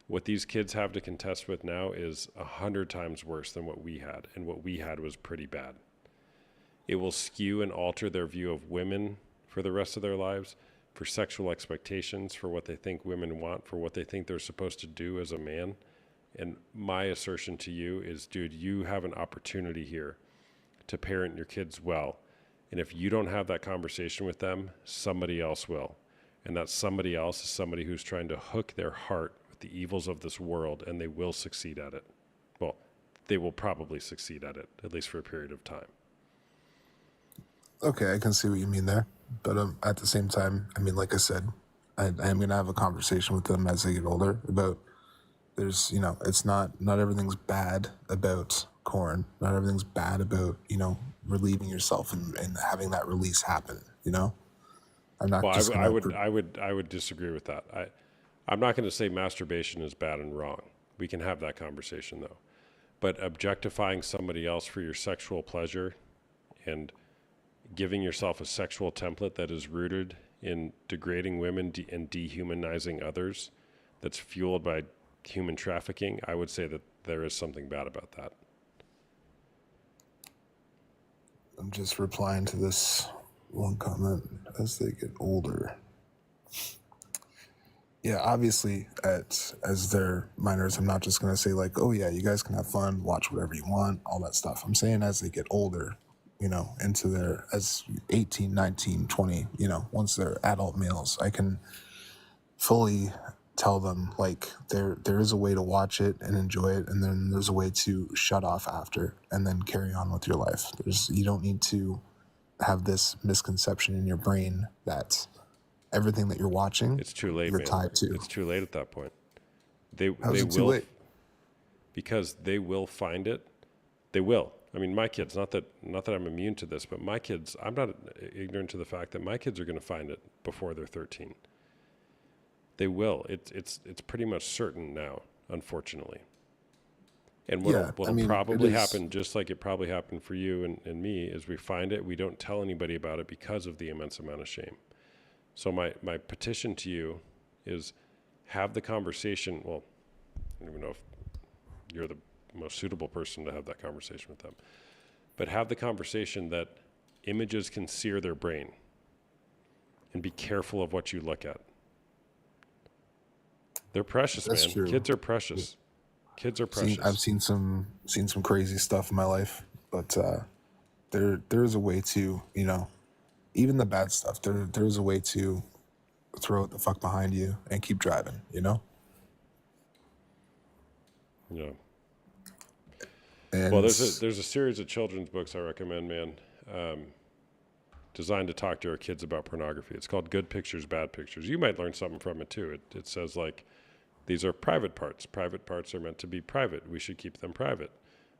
What these kids have to contest with now is 100 times worse than what we had, and what we had was pretty bad. It will skew and alter their view of women for the rest of their lives, for sexual expectations, for what they think women want, for what they think they're supposed to do as a man. And my assertion to you is, dude, you have an opportunity here to parent your kids well. And if you don't have that conversation with them, somebody else will. And that somebody else is somebody who's trying to hook their heart with the evils of this world, and they will succeed at it. Well, they will probably succeed at it, at least for a period of time. Okay, I can see what you mean there. But at the same time, I mean, like I said, I am going to have a conversation with them as they get older about, there's, you know, it's not everything's bad about corn. Not everything's bad about, you know, relieving yourself and having that release happen, you know? I'm not Well, just I would disagree with that. I'm not going to say masturbation is bad and wrong. We can have that conversation though. But objectifying somebody else for your sexual pleasure and giving yourself a sexual template that is rooted in degrading women and dehumanizing others, that's fueled by human trafficking, I would say that there is something bad about that. I'm just replying to this one comment. As they get older, yeah, obviously as they're minors, I'm not just going to say like, oh yeah, you guys can have fun, watch whatever you want, all that stuff. I'm saying as they get older, you know, into their, as 18, 19, 20, you know, once they're adult males, I can fully tell them like there is a way to watch it and enjoy it, and then there's a way to shut off after and then carry on with your life. You don't need to have this misconception in your brain that everything that you're watching, It's too late, you're man. tied to. It's too late at that point. They How's it too will, late? because they will find it. They will. I mean, my kids, not that I'm immune to this, but my kids, I'm not ignorant to the fact that my kids are going to find it before they're 13. They will. It's pretty much certain now, unfortunately. And what'll probably happen, just like it probably happened for you and me, is we find it, we don't tell anybody about it because of the immense amount of shame. So my petition to you is have the conversation. Well, I don't even know if you're the most suitable person to have that conversation with them, but have the conversation that images can sear their brain, and be careful of what you look at. They're precious, That's man. true. Kids are precious. Kids are precious. I've seen some crazy stuff in my life, but there's a way to, you know, even the bad stuff. There's a way to throw it the fuck behind you and keep driving. You know. Yeah. And Well, there's a series of children's books I recommend, man, designed to talk to our kids about pornography. It's called Good Pictures, Bad Pictures. You might learn something from it too. It says like, these are private parts. Private parts are meant to be private. We should keep them private.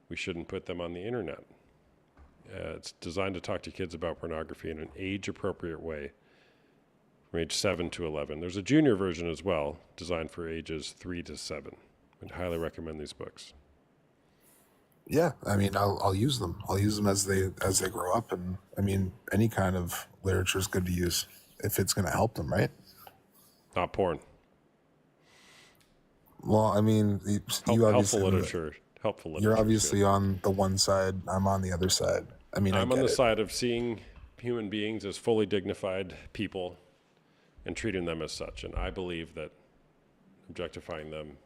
We shouldn't put them on the internet. It's designed to talk to kids about pornography in an age-appropriate way from age 7 to 11. There's a junior version as well, designed for ages 3 to 7. I'd highly recommend these books. yeah, I mean, I'll use them. I'll use them as they grow up, and I mean, any kind of literature is good to use if it's going to help them, right? Not porn. Well, I mean, you Helpful obviously literature. Helpful literature. you're is obviously good. on the one side. I'm on the other side. I mean, I'm I on get the it. side of seeing human beings as fully dignified people and treating them as such. And I believe that objectifying them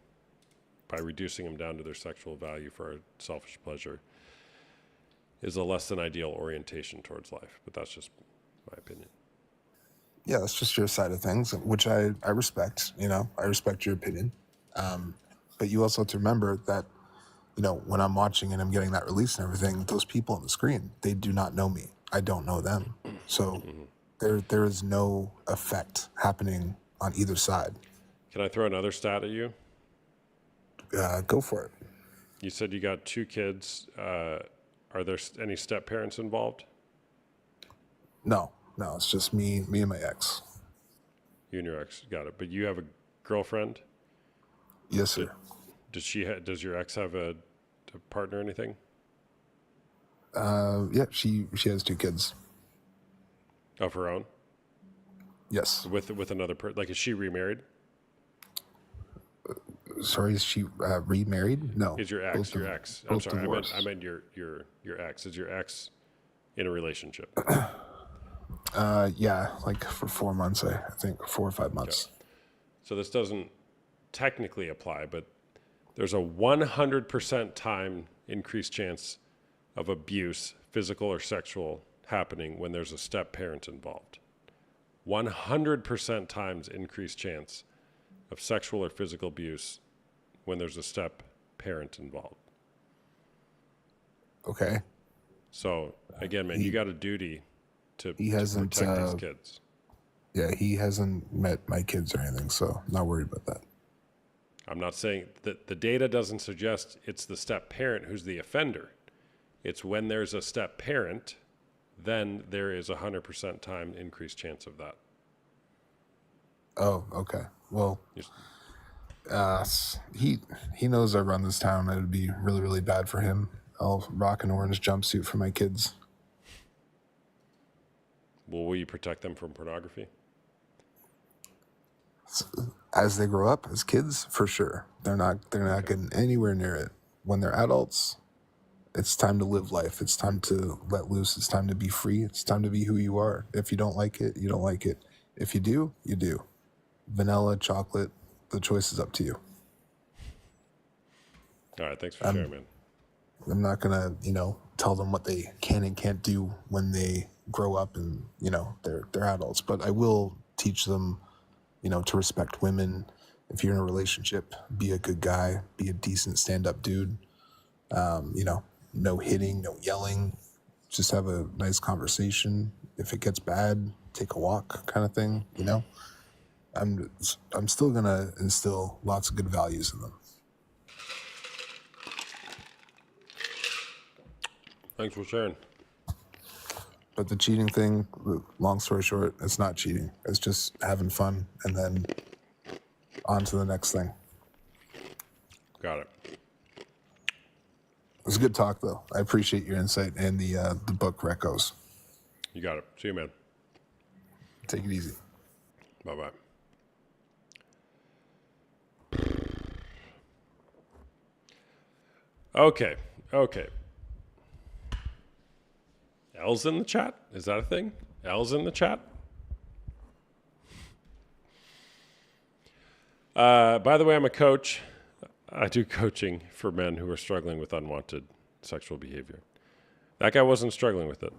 by reducing them down to their sexual value for a selfish pleasure is a less than ideal orientation towards life. But that's just my opinion. Yeah, that's just your side of things, which I respect. You know, I respect your opinion. But you also have to remember that, you know, when I'm watching and I'm getting that release and everything, those people on the screen, they do not know me. I don't know them. So there is no effect happening on either side. Can I throw another stat at you? Go for it. You said you got 2 kids. Are there any step parents involved? No, it's just me and my ex. You and your ex, got it. But you have a girlfriend? Yes, sir. Does your ex have a partner or anything? Yeah, she has 2 kids. Of her own? Yes. With another person? Like, is she remarried? Sorry, is she remarried? No. Is your ex Both your div- ex? I'm both sorry, divorced. I meant your ex. Is your ex in a relationship? Yeah, like for 4 months, I think 4 or 5 months. So this doesn't technically apply, but there's a 100% time increased chance of abuse, physical or sexual, happening when there's a step parent involved. 100% times increased chance of sexual or physical abuse when there's a step parent involved. Okay. So again, man, you got a duty to hasn't, protect these kids. Yeah, he hasn't met my kids or anything, so I'm not worried about that. I'm not saying that the data doesn't suggest it's the step parent who's the offender. It's when there's a step parent, then there is 100% time increased chance of that. Oh, okay. Well, Just- he knows I run this town. It would be really, really bad for him. I'll rock an orange jumpsuit for my kids. Well, will you protect them from pornography? As they grow up, as kids, for sure. They're not getting anywhere near it. When they're adults, it's time to live life. It's time to let loose. It's time to be free. It's time to be who you are. If you don't like it, you don't like it. If you do, you do. Vanilla, chocolate, the choice is up to you. All right, thanks for sharing, man. I'm not gonna, tell them what they can and can't do when they grow up and, they're adults. But I will teach them, to respect women. If you're in a relationship, be a good guy, be a decent stand-up dude. No hitting, no yelling. Just have a nice conversation. If it gets bad, take a walk, kind of thing. I'm still gonna instill lots of good values in them. Thanks for sharing. But the cheating thing, long story short, it's not cheating. It's just having fun and then on to the next thing. Got it. It was a good talk, though. I appreciate your insight and the book recos. You got it. See you, man. Take it easy. Bye-bye. Okay. L's in the chat? Is that a thing? L's in the chat? By the way, I'm a coach. I do coaching for men who are struggling with unwanted sexual behavior. That guy wasn't struggling with it.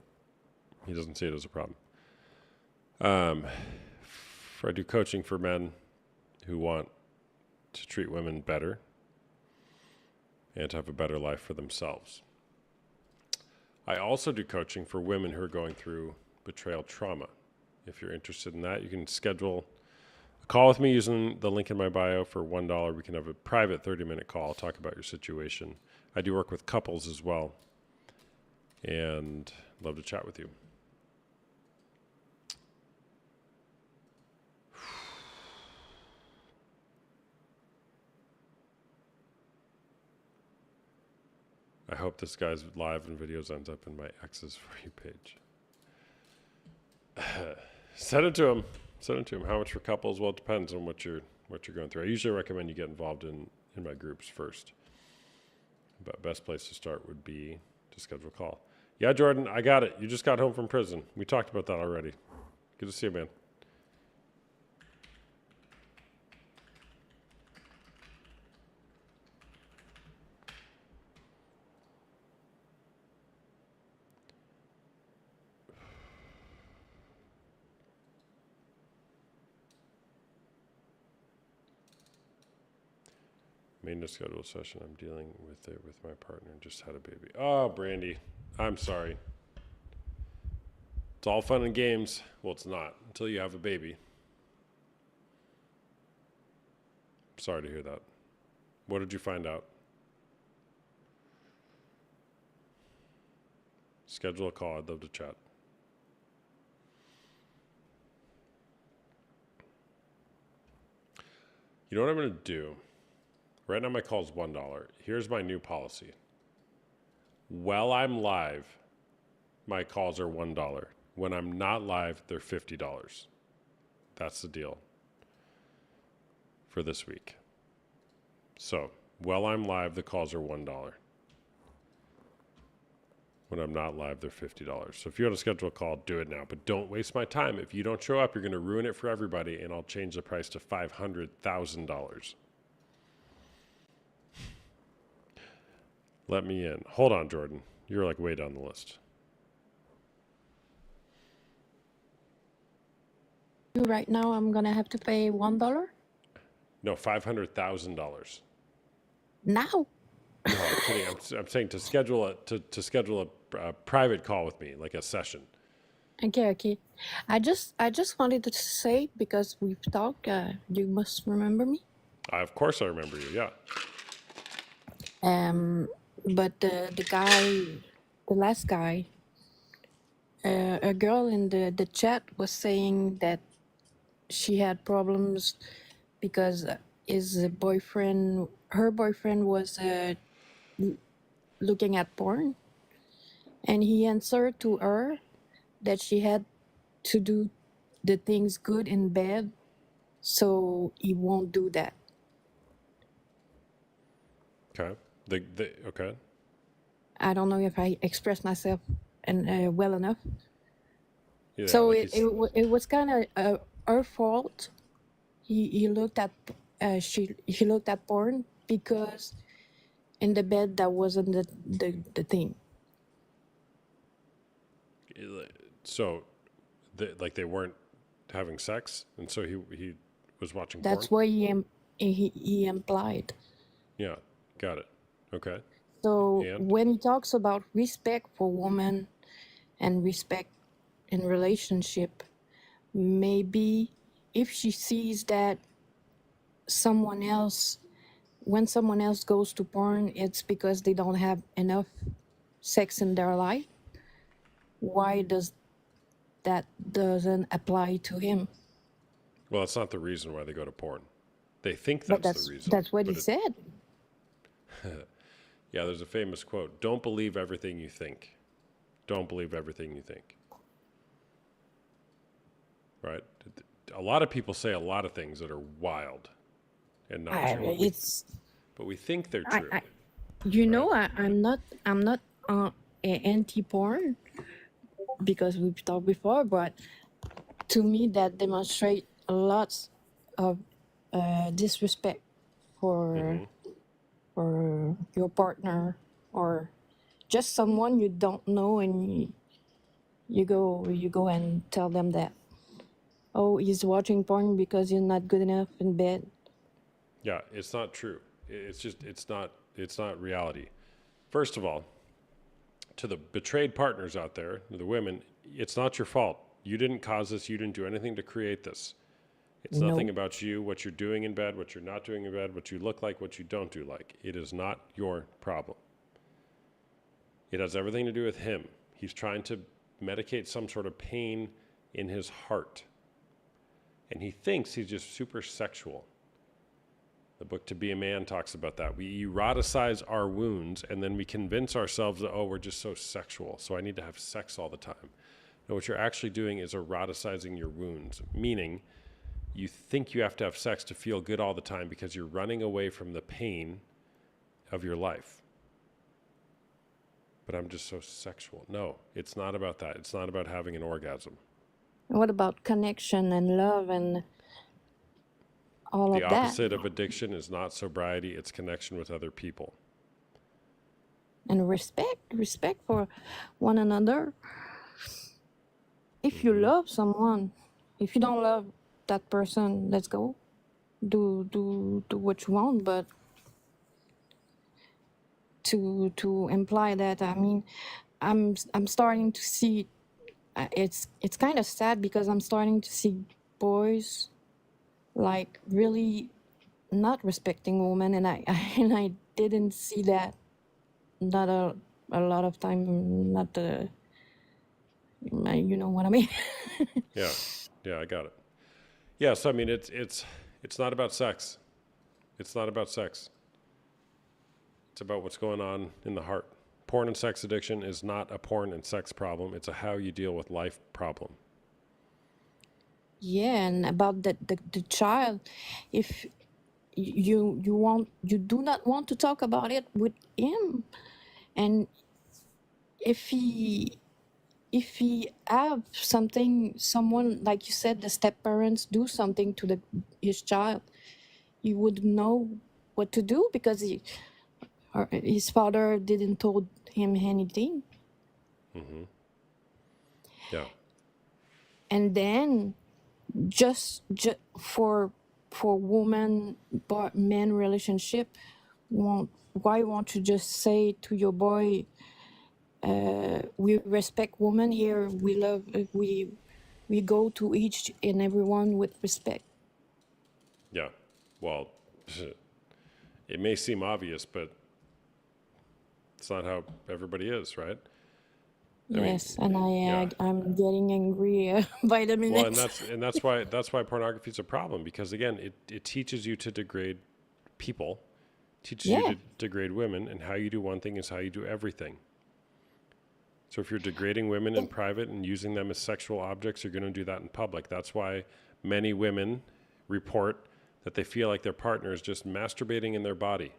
He doesn't see it as a problem. I do coaching for men who want to treat women better and to have a better life for themselves. I also do coaching for women who are going through betrayal trauma. If you're interested in that, you can schedule a call with me using the link in my bio for $1. We can have a private 30-minute call, talk about your situation. I do work with couples as well, and love to chat with you. I hope this guy's live and videos ends up in my ex's For You page. Send it to him. Send it to him. How much for couples? Well, it depends on what you're going through. I usually recommend you get involved in my groups first. But best place to start would be to schedule a call. Yeah, Jordan, I got it. You just got home from prison. We talked about that already. Good to see you, man. Made a scheduled session. I'm dealing with it with my partner. Just had a baby. Oh, Brandy, I'm sorry. It's all fun and games. Well, it's not until you have a baby. Sorry to hear that. What did you find out? Schedule a call. I'd love to chat. You know what I'm going to do? Right now my call is $1. Here's my new policy. While I'm live, my calls are $1. When I'm not live, they're $50. That's the deal for this week. So, while I'm live, the calls are $1. When I'm not live, they're $50. So if you want to schedule a call, do it now. But don't waste my time. If you don't show up, you're going to ruin it for everybody, and I'll change the price to $500,000. Let me in. Hold on, Jordan. You're like way down the list. Right now, I'm gonna have to pay $1 No, $500,000. now. No, I'm kidding. I'm saying to schedule a private call with me, like a session. Okay. I just wanted to say, because we've talked. You must remember me. Of course I remember you. Yeah. But the guy, the last guy, a girl in the chat was saying that she had problems because her boyfriend was looking at porn, and he answered to her that she had to do the things good in bed, so he won't do that. Okay. Okay. I don't know if I expressed myself well enough. Yeah, So like it was kind of her fault. He looked at he looked at porn because in the bed that wasn't the thing. So, they weren't having sex, and so he was watching That's porn? what he implied. Yeah, got it. Okay. So And? when he talks about respect for women and respect in relationship, maybe if she sees that when someone else goes to porn, it's because they don't have enough sex in their life. Why that doesn't apply to him? Well, that's not the reason why they go to porn. They think But that's the reason. that's what he but said. Yeah, there's a famous quote. Don't believe everything you think. Don't believe everything you think. Right? A lot of people say a lot of things that are wild and not true. But we think they're true. I'm not anti-porn because we've talked before, but to me that demonstrates lots of disrespect for for your partner, or just someone you don't know, and you go and tell them that, oh, he's watching porn because you're not good enough in bed. Yeah, it's not true. It's just it's not reality. First of all, to the betrayed partners out there, the women, it's not your fault. You didn't cause this. You didn't do anything to create this. It's No. nothing about you, what you're doing in bed, what you're not doing in bed, what you look like, what you don't do like. It is not your problem. It has everything to do with him. He's trying to medicate some sort of pain in his heart. And he thinks he's just super sexual. The book To Be a Man talks about that. We eroticize our wounds, and then we convince ourselves that, oh, we're just so sexual, so I need to have sex all the time. No, what you're actually doing is eroticizing your wounds, meaning you think you have to have sex to feel good all the time because you're running away from the pain of your life. But I'm just so sexual. No, it's not about that. It's not about having an orgasm. What about connection and love and all The of that? opposite of addiction is not sobriety, it's connection with other people. And respect for one another. If you love someone, if you don't love that person, let's go. Do what you want, but to imply that, I mean, I'm starting to see, it's kind of sad because I'm starting to see boys like really not respecting women, and I and I didn't see that, not a lot of time, not the, you know what I mean. Yeah, yeah, I got it. Yeah, so I mean, it's not about sex. It's not about sex. It's about what's going on in the heart. Porn and sex addiction is not a porn and sex problem. It's a how you deal with life problem. Yeah, and about the child, if you do not want to talk about it with him, and if he have something, someone like you said, the step parents do something to his child, he would know what to do because his father didn't told him anything. Yeah. And then just for woman but man relationship, why won't you just say to your boy, we respect women here, we love, we go to each and everyone with respect. Yeah. Well, it may seem obvious, but it's not how everybody is, right? I mean, Yes, and yeah. I'm getting angry by the minute. Well, and that's why pornography is a problem, because again, it teaches you to degrade people, teaches you Yeah. to degrade women, and how you do one thing is how you do everything. So if you're degrading women in private and using them as sexual objects, you're going to do that in public. That's why many women report that they feel like their partner is just masturbating in their body.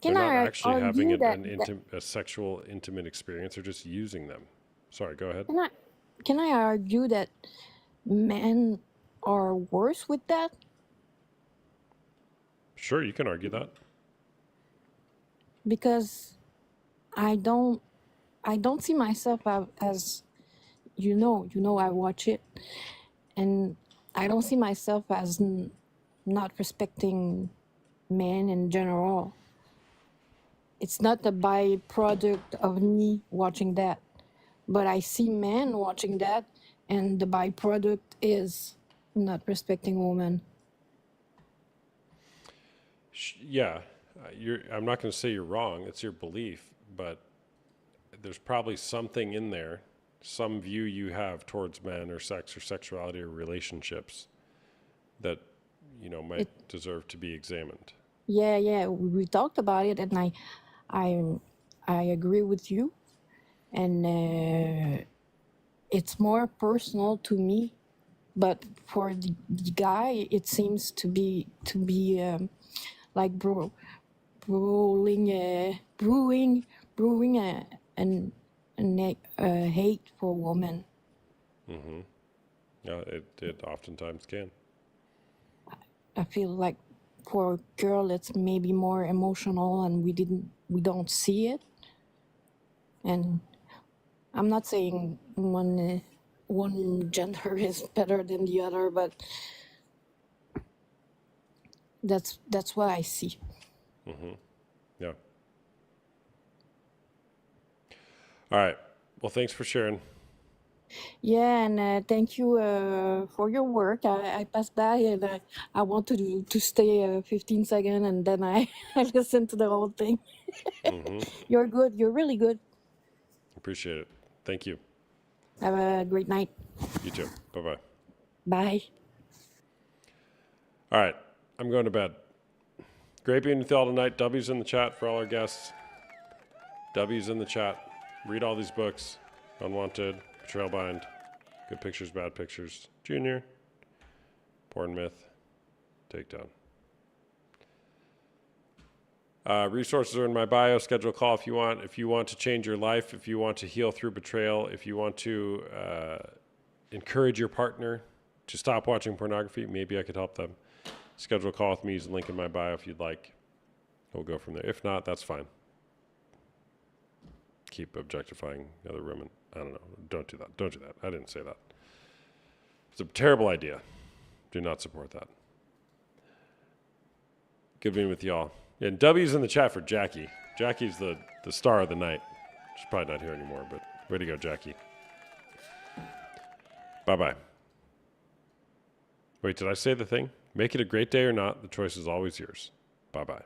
Can They're not I actually having argue a sexual, intimate experience. They're just using them. Sorry, go ahead. can I argue that men are worse with that? Sure, you can argue that. Because I don't see myself as you know I watch it, and I don't see myself as not respecting men in general. It's not a byproduct of me watching that, but I see men watching that, and the byproduct is not respecting women. Yeah, I'm not going to say you're wrong. It's your belief, but there's probably something in there, some view you have towards men or sex or sexuality or relationships that might deserve to be examined. Yeah, we talked about it, and I agree with you, and it's more personal to me, but for the guy, it seems to be like brewing a hate for women. It oftentimes can. I feel like for a girl, it's maybe more emotional, and we don't see it. And I'm not saying one gender is better than the other, but that's what I see. Yeah. All right. Well, thanks for sharing. Yeah, and thank you for your work. I passed by and I want to stay 15 seconds, and then I, I listen to the whole thing. You're good. You're really good. Appreciate it. Thank you. Have a great night. You too. Bye-bye. Bye. All right. I'm going to bed. Great being with y'all tonight. W's in the chat for all our guests. W's in the chat. Read all these books. Unwanted, Betrayal Bind, Good Pictures, Bad Pictures, Junior, Porn Myth, Takedown. Resources are in my bio. Schedule a call if you want. If you want to change your life, if you want to heal through betrayal, if you want to encourage your partner to stop watching pornography, maybe I could help them. Schedule a call with me. Use the link in my bio if you'd like. We'll go from there. If not, that's fine. Keep objectifying other women. I don't know. Don't do that. Don't do that. I didn't say that. It's a terrible idea. Do not support that. Good being with y'all. And W's in the chat for Jackie. Jackie's the star of the night. She's probably not here anymore, but way to go, Jackie. Bye-bye. Wait, did I say the thing? Make it a great day or not, the choice is always yours. Bye-bye.